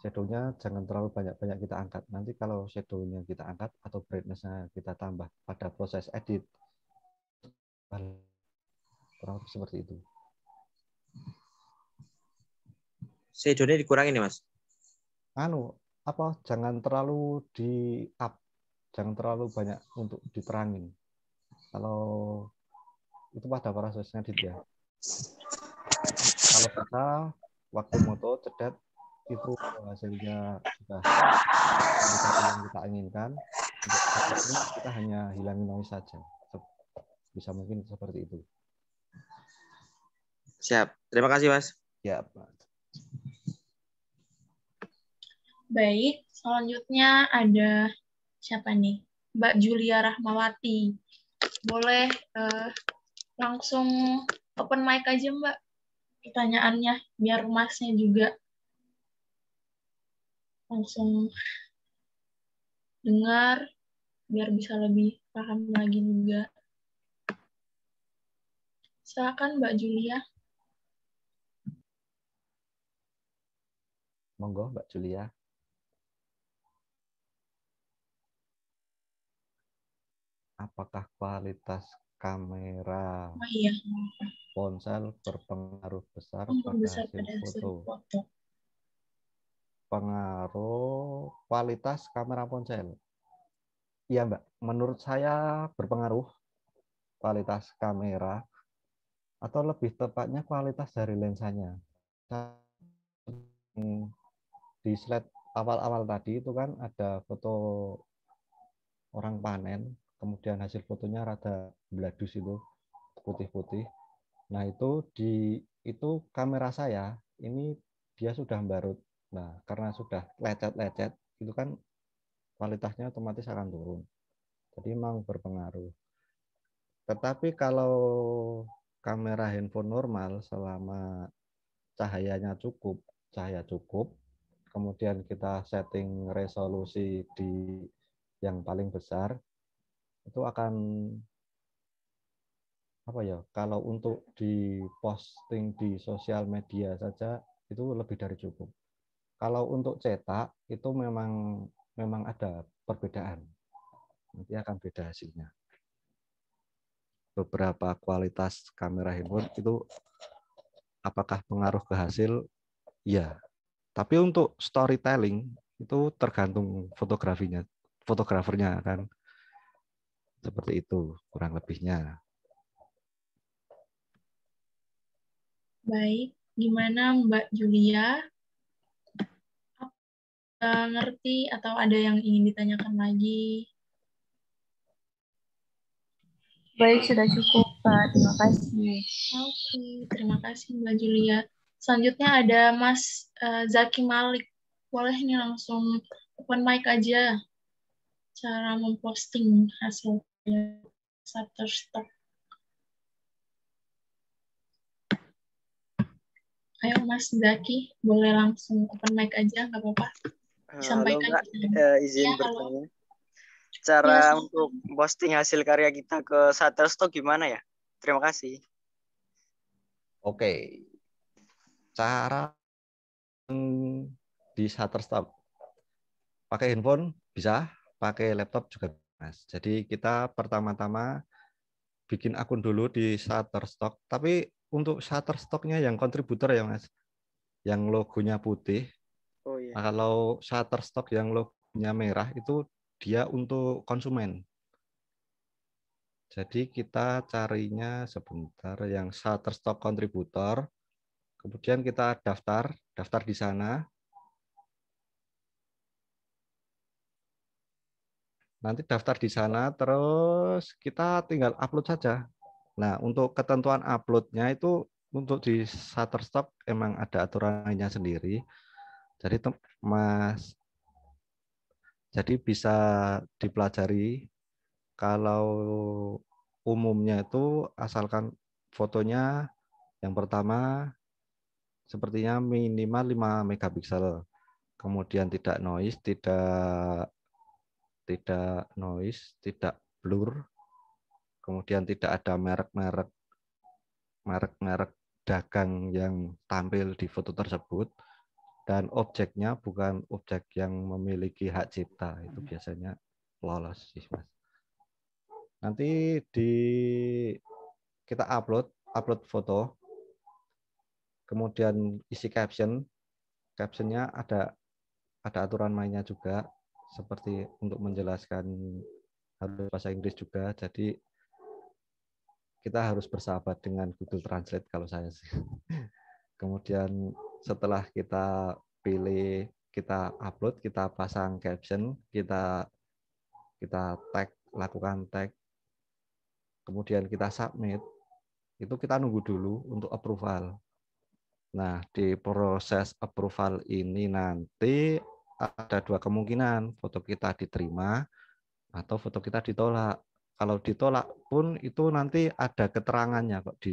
Shadow-nya jangan terlalu banyak kita angkat. Nanti kalau shadow-nya kita angkat atau brightness-nya kita tambah pada proses edit, kurang lebih seperti itu. Shadow-nya dikurangin nih Mas? Jangan terlalu di up, jangan terlalu banyak untuk diterangin. Kalau itu pada prosesnya edit ya. Kalau bisa waktu moto cedet itu hasilnya sudah yang kita inginkan. Untuk kita hanya hilangin noise saja. Bisa mungkin seperti itu. Siap. Terima kasih Mas. Siap. Baik, selanjutnya ada siapa nih? Mbak Julia Rahmawati. Boleh langsung open mic aja Mbak pertanyaannya, biar Masnya juga langsung dengar, biar bisa lebih paham lagi juga. Silakan Mbak Julia. Monggo Mbak Julia. Apakah kualitas kamera ponsel berpengaruh besar pada hasil foto? Pengaruh kualitas kamera ponsel. Iya Mbak, menurut saya berpengaruh kualitas kamera, atau lebih tepatnya kualitas dari lensanya. Di slide awal-awal tadi itu kan ada foto orang panen, kemudian hasil fotonya rada beladus itu, putih-putih. Nah itu kamera saya ini dia sudah barut. Nah karena sudah lecet-lecet itu kan kualitasnya otomatis akan turun. Jadi memang berpengaruh. Tetapi kalau kamera handphone normal selama cahaya cukup, kemudian kita setting resolusi di yang paling besar, itu akan kalau untuk di posting di sosial media saja itu lebih dari cukup. Kalau untuk cetak itu memang ada perbedaan. Nanti akan beda hasilnya. Beberapa kualitas kamera handphone itu apakah pengaruh ke hasil? Ya. Tapi untuk storytelling itu tergantung fotografernya kan. Seperti itu kurang lebihnya. Baik, gimana Mbak Julia? Ngerti atau ada yang ingin ditanyakan lagi? Baik, sudah cukup, Pak. Terima kasih. Oke, terima kasih Mbak Julia. Selanjutnya ada Mas Zaki Malik. Boleh nih langsung open mic aja. Cara memposting hasilnya Shutterstock. Ayo Mas Zaki, boleh langsung open mic aja, nggak apa-apa. Halo Mbak, izin bertanya. cara untuk posting hasil karya kita ke Shutterstock gimana ya? Terima kasih. Oke. Cara di Shutterstock. Pakai handphone bisa, pakai laptop juga Mas. Jadi kita pertama-tama bikin akun dulu di Shutterstock. Tapi untuk Shutterstock-nya yang kontributor ya Mas, yang logonya putih. Oh iya. Nah, kalau Shutterstock yang logonya merah itu dia untuk konsumen. Jadi kita carinya sebentar yang Shutterstock kontributor. Kemudian kita daftar di sana. Nanti daftar di sana, terus kita tinggal upload saja. Nah, untuk ketentuan uploadnya itu untuk di Shutterstock emang ada aturannya sendiri. Jadi Mas, jadi bisa dipelajari. Kalau umumnya itu asalkan fotonya yang pertama sepertinya minimal 5 megapiksel. Kemudian tidak noise, tidak blur. Kemudian tidak ada merek-merek dagang yang tampil di foto tersebut, dan objeknya bukan objek yang memiliki hak cipta, itu biasanya lolos sih Mas. Nanti kita upload foto, kemudian isi captionnya ada aturan mainnya juga, seperti untuk menjelaskan harus bahasa Inggris juga, jadi kita harus bersahabat dengan Google Translate kalau saya sih. Kemudian setelah kita pilih, kita upload, kita pasang caption, kita tag, lakukan tag, kemudian kita submit, itu kita nunggu dulu untuk approval. Nah, di proses approval ini nanti ada 2 kemungkinan, foto kita diterima atau foto kita ditolak. Kalau ditolak pun itu nanti ada keterangannya kok di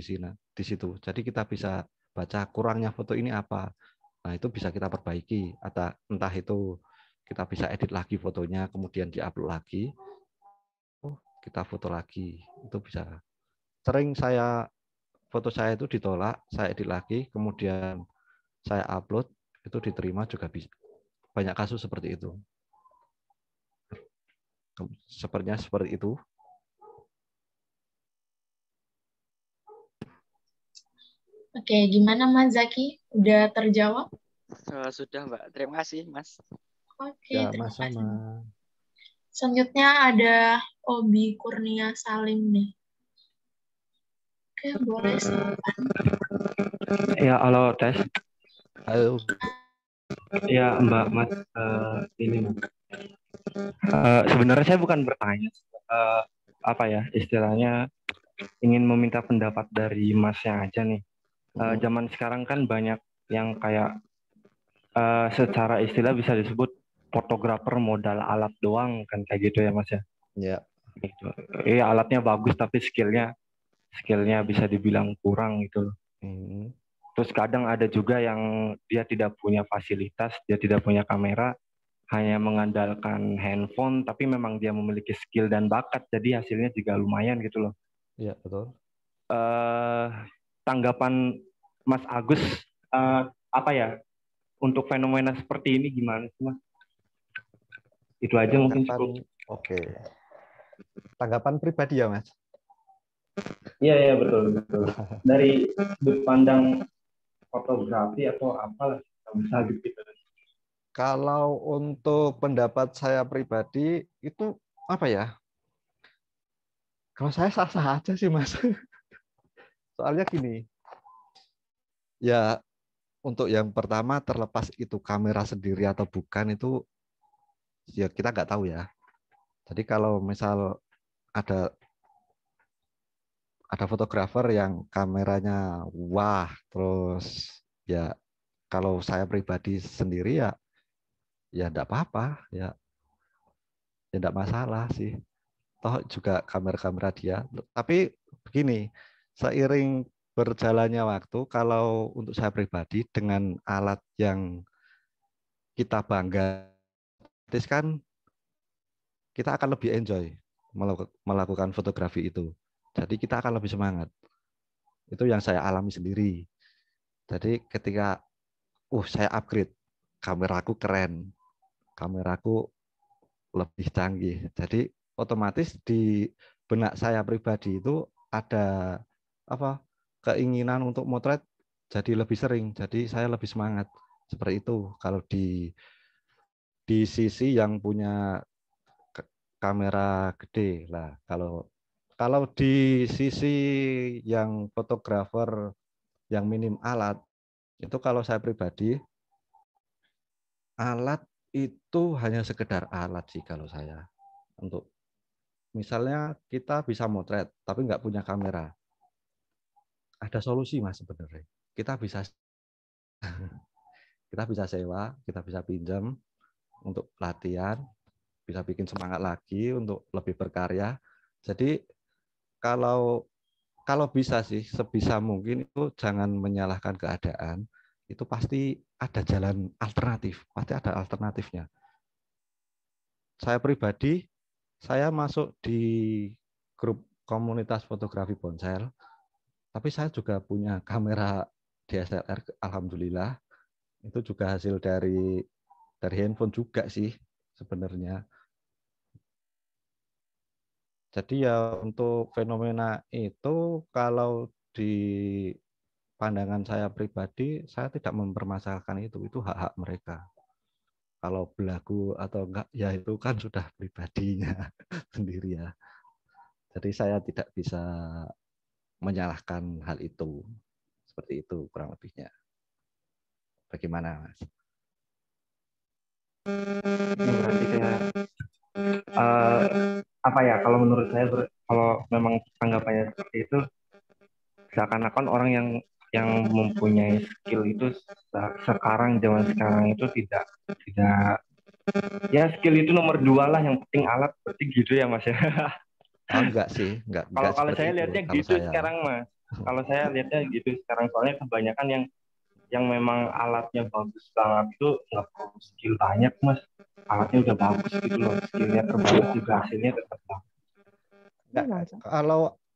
situ. Jadi kita bisa baca kurangnya foto ini apa. Nah, itu bisa kita perbaiki. Entah itu kita bisa edit lagi fotonya, kemudian diupload lagi. Kita foto lagi. Itu bisa. Sering foto saya itu ditolak, saya edit lagi, kemudian saya upload, itu diterima juga bisa. Banyak kasus seperti itu. Sepertinya seperti itu. Oke, gimana Mas Zaki? Udah terjawab? Sudah Mbak, terima kasih Mas. Oke, Ya, terima sama. kasih. Selanjutnya ada Obi Kurnia Salim nih. Oke, boleh silakan. Ya, halo tes. Halo. Ya, Mbak Mas, ini Mas. Sebenarnya saya bukan bertanya, apa ya istilahnya, ingin meminta pendapat dari Masnya aja nih. Zaman sekarang kan banyak yang kayak secara istilah bisa disebut fotografer modal alat doang kan, kayak gitu ya Mas ya. Ya. Gitu. Iya, alatnya bagus tapi skillnya bisa dibilang kurang gitu loh. Terus kadang ada juga yang dia tidak punya fasilitas, dia tidak punya kamera, hanya mengandalkan handphone, tapi memang dia memiliki skill dan bakat, jadi hasilnya juga lumayan gitu loh. Iya, betul. Tanggapan Mas Agus, apa ya, untuk fenomena seperti ini gimana sih Mas? Itu aja mungkin cukup. Oke. Tanggapan pribadi ya Mas? Iya betul. Dari sudut pandang fotografi atau apalah, bisa gitu. Kalau untuk pendapat saya pribadi itu apa ya? Kalau saya sah-sah aja sih Mas. Soalnya gini, ya untuk yang pertama terlepas itu kamera sendiri atau bukan itu ya kita nggak tahu ya. Jadi kalau misal ada fotografer yang kameranya wah, terus ya kalau saya pribadi sendiri ya enggak apa-apa, ya enggak masalah sih. Toh juga kamera-kamera dia. Tapi begini, seiring berjalannya waktu, kalau untuk saya pribadi dengan alat yang kita bangga, kan kita akan lebih enjoy melakukan fotografi itu. Jadi kita akan lebih semangat. Itu yang saya alami sendiri. Jadi ketika saya upgrade, kameraku keren, kameraku lebih canggih. Jadi otomatis di benak saya pribadi itu ada keinginan untuk motret jadi lebih sering. Jadi saya lebih semangat. Seperti itu kalau di sisi yang punya kamera gede lah. Kalau di sisi yang fotografer yang minim alat, itu kalau saya pribadi, alat itu hanya sekedar alat sih kalau saya. Untuk misalnya kita bisa motret, tapi nggak punya kamera. Ada solusi Mas sebenarnya. Kita bisa sewa, kita bisa pinjam untuk latihan, bisa bikin semangat lagi untuk lebih berkarya. Jadi kalau bisa sih sebisa mungkin itu jangan menyalahkan keadaan. Itu pasti ada jalan alternatif, pasti ada alternatifnya. Saya pribadi, saya masuk di grup komunitas fotografi ponsel, tapi saya juga punya kamera DSLR, alhamdulillah. Itu juga hasil dari handphone juga sih sebenarnya. Jadi ya untuk fenomena itu kalau di pandangan saya pribadi, saya tidak mempermasalahkan itu hak-hak mereka. Kalau berlaku atau enggak, ya itu kan sudah pribadinya sendiri ya. Jadi saya tidak bisa menyalahkan hal itu. Seperti itu kurang lebihnya. Bagaimana Mas? Berarti kayak apa ya, kalau menurut saya kalau memang tanggapannya seperti itu, seakan-akan orang yang mempunyai skill itu sekarang, zaman sekarang itu tidak ya, skill itu nomor 2 lah, yang penting alat, seperti gitu ya Mas ya. Oh, enggak sih, enggak Kalau saya seperti lihatnya itu. gitu sekarang Mas. Kalau saya lihatnya gitu sekarang, soalnya kebanyakan yang memang alatnya bagus banget itu nggak perlu skill banyak Mas. Alatnya udah bagus gitu loh, skillnya terbagus juga hasilnya tetap bagus.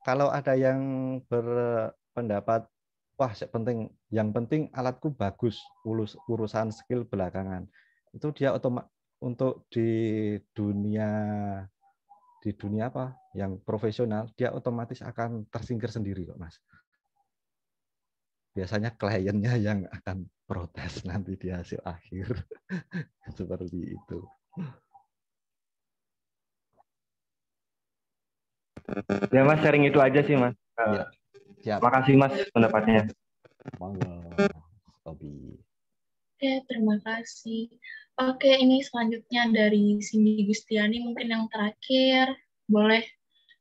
Kalau ada yang berpendapat, wah yang penting alatku bagus, urusan skill belakangan. Itu dia untuk di dunia apa yang profesional, dia otomatis akan tersingkir sendiri kok Mas. Biasanya kliennya yang akan protes nanti di hasil akhir. Seperti itu. Ya Mas, sharing itu aja sih Mas. Ya, siap. Makasih Mas pendapatnya. Monggo, Tobi. Oke, terima kasih. Oke, ini selanjutnya dari Cindy Gustiani, mungkin yang terakhir. Boleh.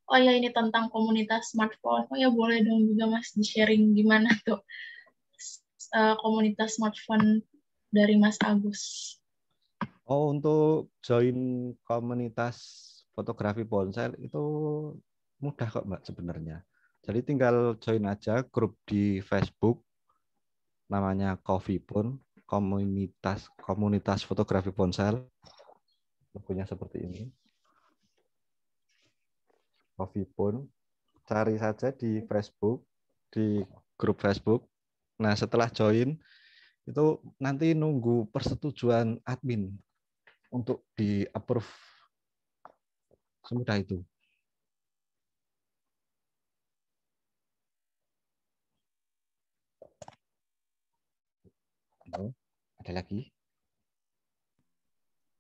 Oh ya, ini tentang komunitas smartphone. Oh ya, boleh dong juga Mas di-sharing gimana tuh komunitas smartphone dari Mas Agus. Oh, untuk join komunitas fotografi ponsel itu mudah kok Mbak sebenarnya. Jadi tinggal join aja grup di Facebook, namanya Coffee Phone, komunitas fotografi ponsel. Logonya seperti ini. Coffee Phone, cari saja di Facebook, di grup Facebook. Nah, setelah join itu nanti nunggu persetujuan admin untuk di-approve. Semudah itu. Ada lagi?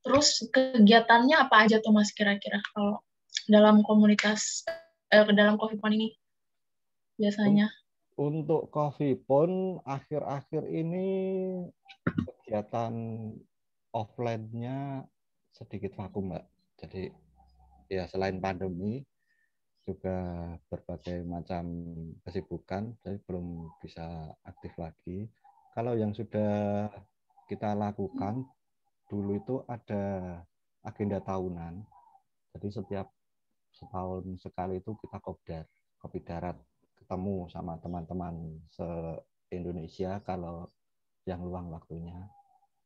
Terus kegiatannya apa aja tuh Mas kira-kira kalau dalam komunitas dalam Coffee Phone ini biasanya? Untuk Coffee Phone akhir-akhir ini kegiatan offline-nya sedikit vakum, Mbak. Jadi ya selain pandemi juga berbagai macam kesibukan, jadi belum bisa aktif lagi. Kalau yang sudah kita lakukan dulu itu ada agenda tahunan. Jadi setiap setahun sekali itu kita kopdar, kopi darat, ketemu sama teman-teman se-Indonesia kalau yang luang waktunya.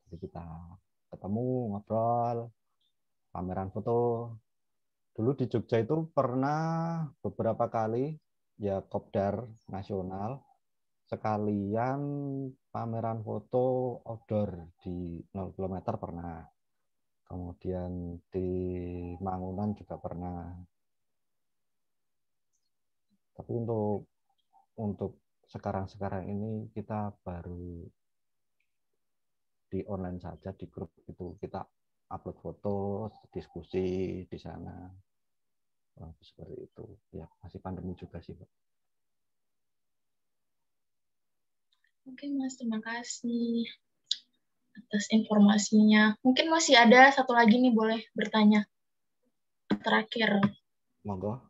Jadi kita ketemu, ngobrol, pameran foto, dulu di Jogja itu pernah beberapa kali ya kopdar nasional, sekalian pameran foto outdoor di 0 km pernah. Kemudian di Mangunan juga pernah. Tapi untuk sekarang ini kita baru di online saja, di grup itu kita upload foto, diskusi di sana. Seperti itu. Ya, masih pandemi juga sih, Pak. Oke, Mas, terima kasih atas informasinya. Mungkin masih ada satu lagi nih, boleh bertanya. Terakhir. Monggo.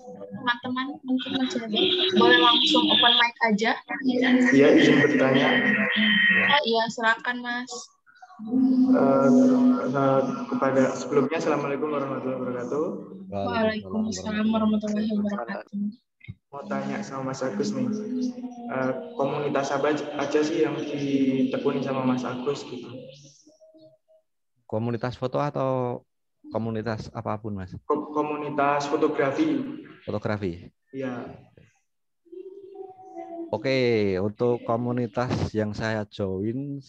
Teman-teman mungkin masih ada, boleh langsung open mic aja. Iya, izin bertanya. Oh iya, silakan Mas. Kepada sebelumnya, Assalamualaikum warahmatullahi wabarakatuh. Waalaikumsalam warahmatullahi wabarakatuh. Mau tanya sama Mas Agus nih, komunitas apa aja sih yang ditekuni sama Mas Agus gitu? Komunitas foto atau komunitas apapun, Mas? Komunitas fotografi. Fotografi. Iya. Oke, untuk komunitas yang saya join,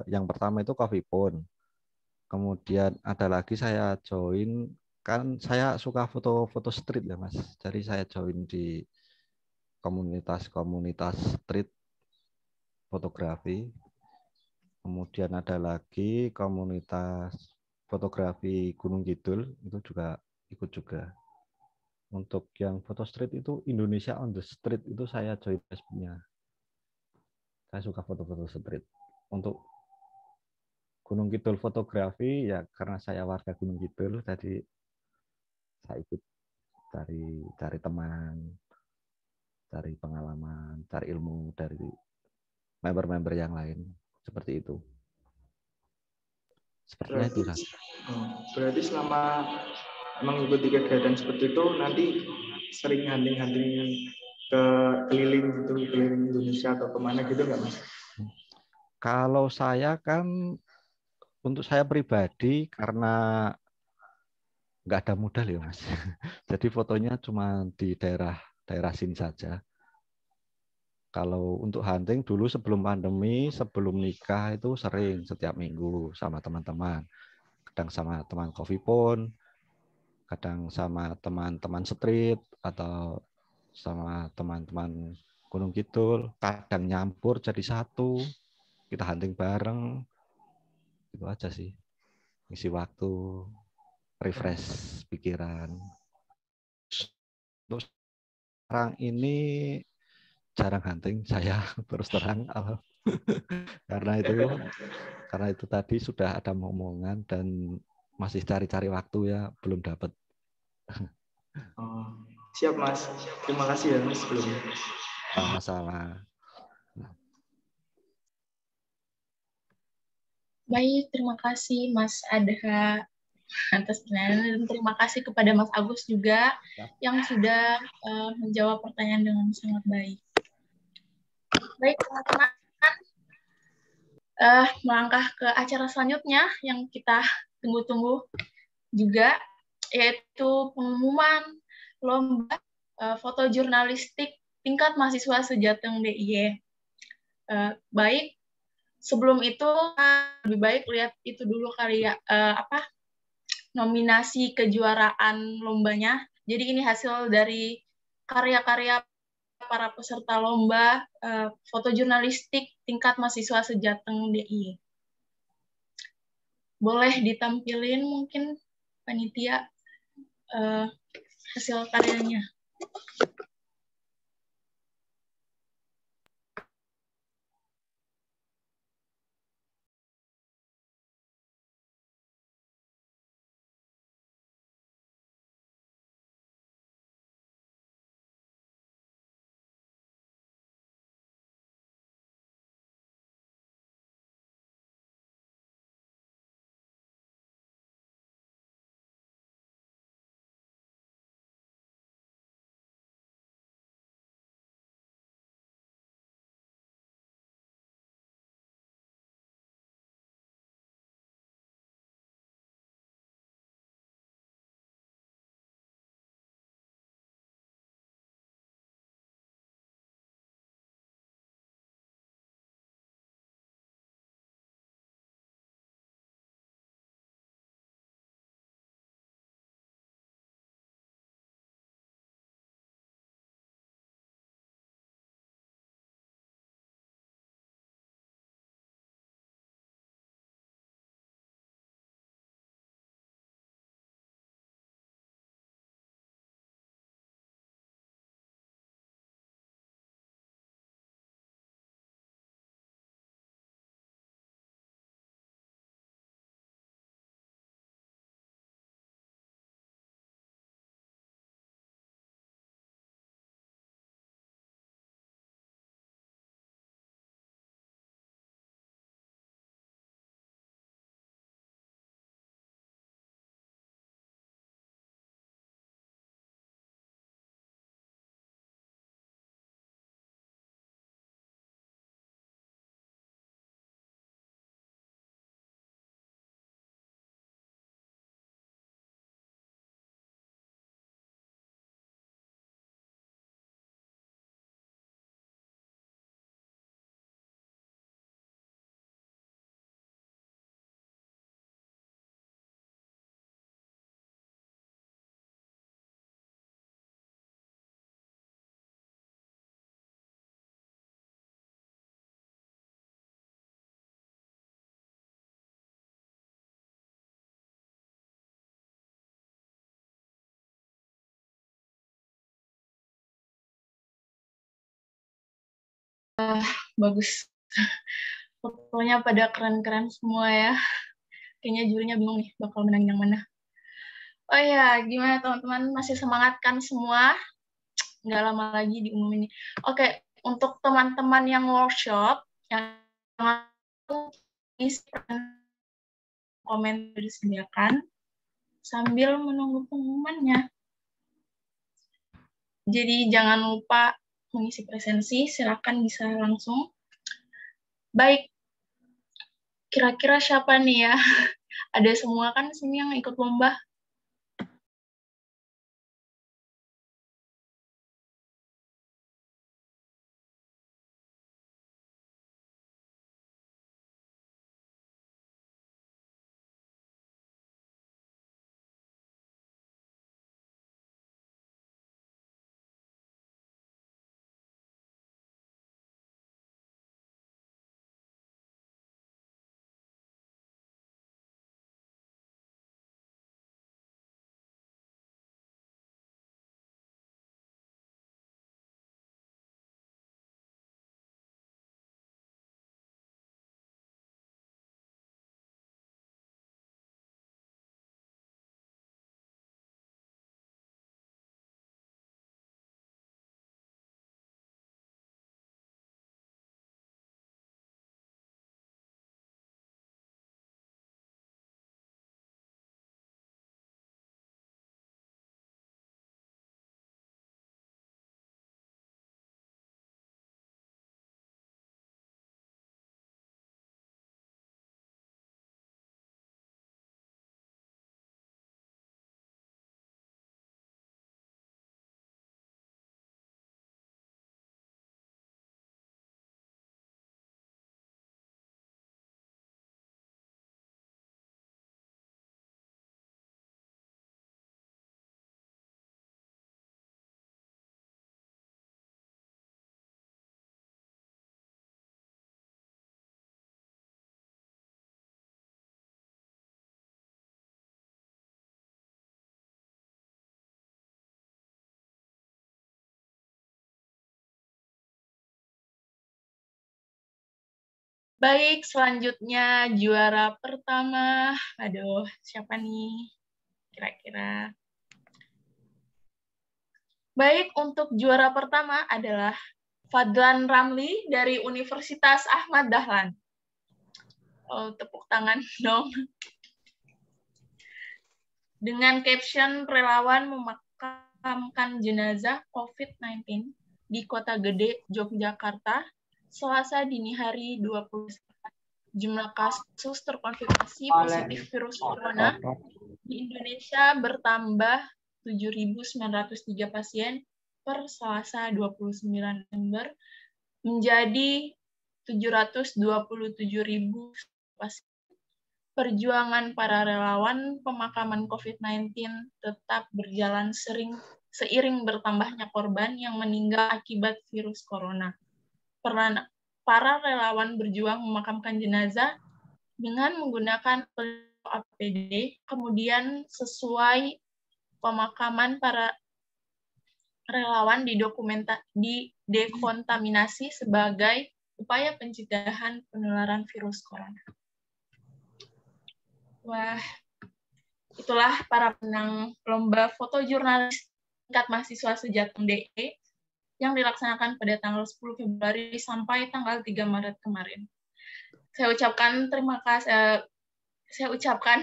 yang pertama itu Coffee Pond. Kemudian ada lagi saya join, kan saya suka foto-foto street ya, Mas. Jadi saya join di komunitas-komunitas street fotografi. Kemudian ada lagi komunitas fotografi Gunung Kidul, itu juga ikut juga. Untuk yang foto street itu Indonesia on the Street, itu saya join Facebooknya. Saya suka foto-foto street. Untuk Gunung Kidul fotografi ya karena saya warga Gunung Kidul, jadi saya ikut cari teman, cari pengalaman, cari ilmu dari member-member yang lain, seperti itu. Sepertinya itu. Berarti selama mengikuti kegiatan seperti itu nanti sering hunting-hunting ke keliling Indonesia atau kemana gitu nggak, Mas? Kalau saya kan, untuk saya pribadi, karena nggak ada modal ya, Mas. Jadi fotonya cuma di daerah sini saja. Kalau untuk hunting dulu sebelum pandemi, sebelum nikah itu sering setiap minggu sama teman-teman. Kadang sama teman Coffee Pond, kadang sama teman-teman street, atau sama teman-teman Gunung Kidul. Kadang nyampur jadi satu, kita hunting bareng. Itu aja sih. Isi waktu, refresh pikiran. Terus sekarang ini jarang hunting saya, terus terang. karena itu tadi sudah ada omongan dan masih cari-cari waktu ya, belum dapat. Siap, Mas. Terima kasih ya, Mas, sebelumnya. Sama-sama. Baik, terima kasih Mas Adha atas pertanyaan, dan terima kasih kepada Mas Agus juga yang sudah menjawab pertanyaan dengan sangat baik. Baik, teman-teman, melangkah ke acara selanjutnya yang kita tunggu-tunggu juga, yaitu pengumuman lomba foto jurnalistik tingkat mahasiswa sejateng DIY. Baik, sebelum itu lebih baik lihat itu dulu kali ya, nominasi kejuaraan lombanya. Jadi ini hasil dari karya-karya para peserta lomba foto jurnalistik tingkat mahasiswa sejateng DIY. Boleh ditampilin mungkin panitia hasil karyanya. Bagus. Fotonya pada keren-keren semua ya. Kayaknya jurinya bingung nih bakal menang yang mana. Oh ya, gimana teman-teman? Masih semangat kan semua? Nggak lama lagi diumumin nih. Oke, untuk teman-teman yang workshop, yang isi komen disediakan sambil menunggu pengumumannya. Jadi jangan lupa mengisi presensi, silakan bisa langsung. Baik, kira-kira siapa nih ya? Ada semua kan di sini yang ikut lomba? Baik, selanjutnya juara pertama. Aduh, siapa nih? Kira-kira. Baik, untuk juara pertama adalah Fadlan Ramli dari Universitas Ahmad Dahlan. Oh, tepuk tangan dong. Dengan caption relawan memakamkan jenazah COVID-19 di Kota Gede, Yogyakarta, Selasa dini hari 20. Jumlah kasus terkonfirmasi positif virus corona di Indonesia bertambah 7.903 pasien per Selasa 29 Desember menjadi 727.000 pasien. Perjuangan para relawan pemakaman COVID-19 tetap berjalan seiring bertambahnya korban yang meninggal akibat virus corona. Para relawan berjuang memakamkan jenazah dengan menggunakan APD, kemudian sesuai pemakaman para relawan didekontaminasi sebagai upaya pencegahan penularan virus corona. Wah, itulah para pemenang lomba foto jurnalis tingkat mahasiswa Sejateng DE yang dilaksanakan pada tanggal 10 Februari sampai tanggal 3 Maret kemarin. Saya ucapkan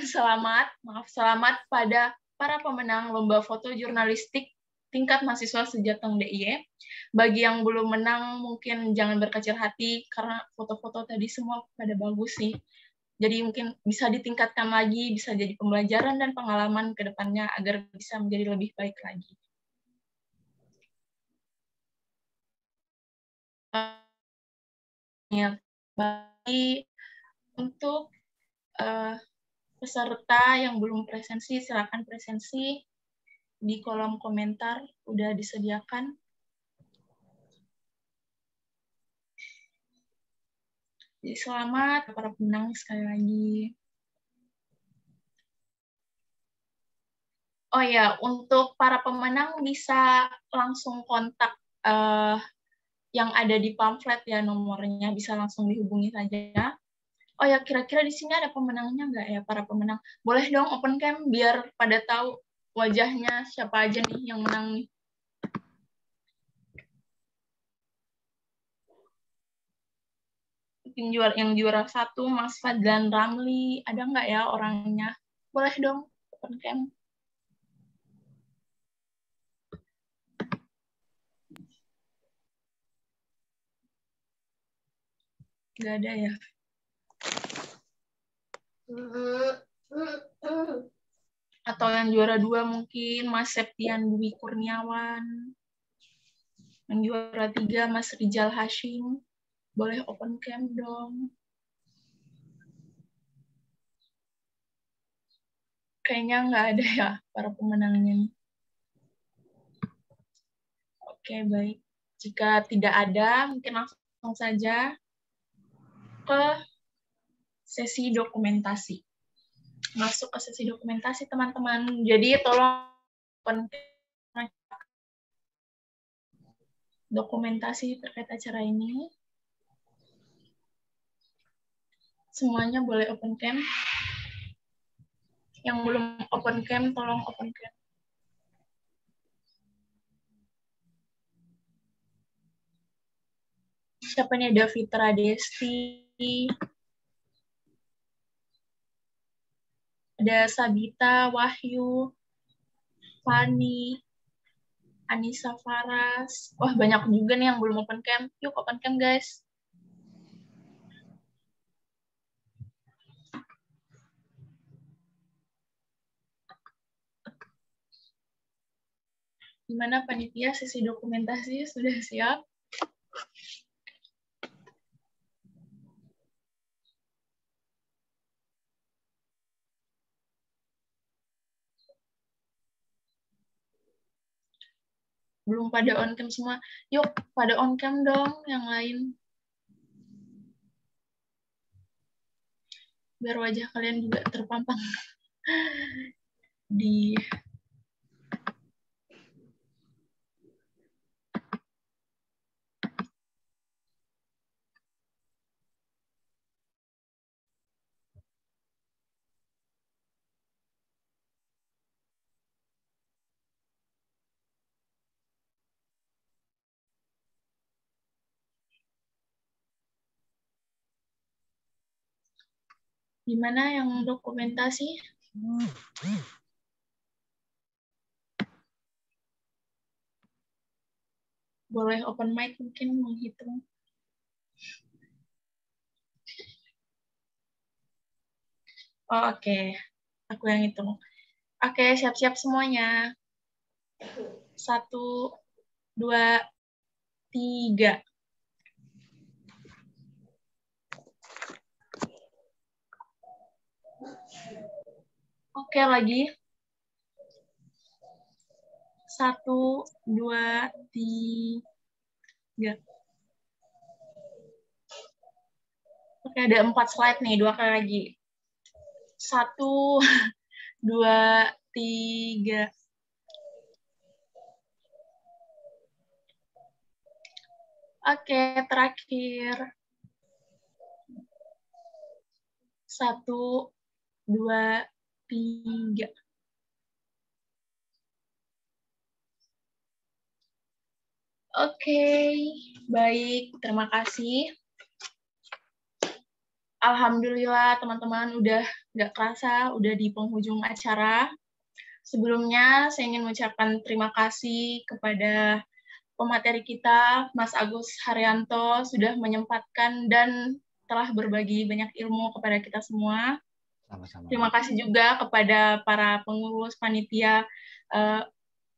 selamat pada para pemenang lomba foto jurnalistik tingkat mahasiswa Sejateng DIY. Bagi yang belum menang mungkin jangan berkecil hati karena foto-foto tadi semua pada bagus sih. Jadi mungkin bisa ditingkatkan lagi, bisa jadi pembelajaran dan pengalaman ke depannya agar bisa menjadi lebih baik lagi. Bagi untuk peserta yang belum presensi, silakan presensi di kolom komentar, udah disediakan. Jadi selamat para pemenang sekali lagi. Oh ya, untuk para pemenang bisa langsung kontak yang ada di pamflet ya nomornya, bisa langsung dihubungi saja. Oh ya, kira-kira di sini ada pemenangnya nggak ya, para pemenang? Boleh dong open cam biar pada tahu wajahnya siapa aja nih yang menang nih. Yang juara 1 Mas Fadlan Ramli, ada nggak ya orangnya? Boleh dong open cam. Nggak ada ya. Atau yang juara 2 mungkin Mas Septian Dwi Kurniawan. Yang juara 3 Mas Rijal Hashim. Boleh open cam dong. Kayaknya nggak ada ya para pemenangnya. Oke, baik. Jika tidak ada, mungkin langsung saja ke sesi dokumentasi. Masuk ke sesi dokumentasi, teman-teman. Jadi, tolong dokumentasi terkait acara ini. Semuanya boleh open cam. Yang belum open cam, tolong open cam. Siapa nih? Ada Fitra Desti, ada Sabita, Wahyu, Fani, Anissa Faras. Wah, banyak juga nih yang belum open cam. Yuk, open cam, guys. Gimana panitia, sesi dokumentasi sudah siap? Belum pada on cam semua. Yuk, pada on cam dong yang lain. Biar wajah kalian juga terpampang di gimana yang dokumentasi? Boleh open mic mungkin menghitung. Oh, oke. Aku yang hitung. Oke, siap-siap semuanya. 1, 2, 3. Oke, lagi. 1, 2, 3. Oke, ada 4 slide nih, 2 kali lagi. 1, 2, 3. Oke, terakhir. 1, 2, 3. Oke, baik. Terima kasih. Alhamdulillah, teman-teman udah nggak kerasa, udah di penghujung acara. Sebelumnya, saya ingin mengucapkan terima kasih kepada pemateri kita, Mas Agus Haryanto, sudah menyempatkan dan telah berbagi banyak ilmu kepada kita semua. Sama-sama. Terima kasih juga kepada para pengurus panitia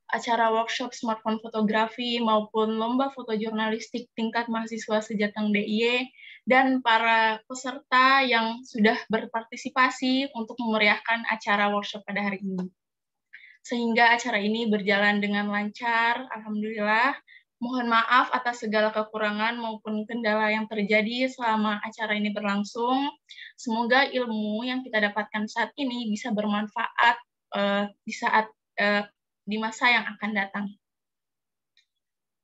acara workshop smartphone fotografi maupun lomba foto jurnalistik tingkat mahasiswa sejateng DIY dan para peserta yang sudah berpartisipasi untuk memeriahkan acara workshop pada hari ini. Sehingga acara ini berjalan dengan lancar, alhamdulillah. Mohon maaf atas segala kekurangan maupun kendala yang terjadi selama acara ini berlangsung. Semoga ilmu yang kita dapatkan saat ini bisa bermanfaat di masa yang akan datang.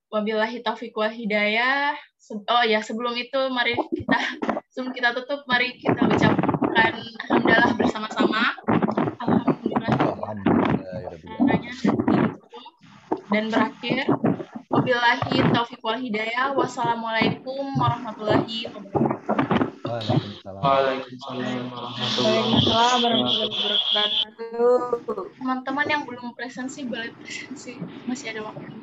Wabillahi taufiq wal hidayah. Oh ya, sebelum kita tutup, mari kita ucapkan alhamdulillah bersama-sama. Alhamdulillah. Dan berakhir. Wabillahi taufiq wal hidayah. Wassalamualaikum warahmatullahi wabarakatuh. Waalaikumsalam warahmatullahi wabarakatuh. Teman-teman yang belum presensi boleh presensi, masih ada waktu.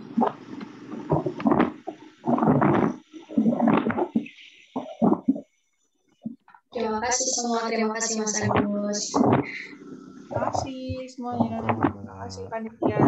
Terima kasih semua, terima kasih Mas Agus. Terima kasih semuanya. Terima kasih panitia.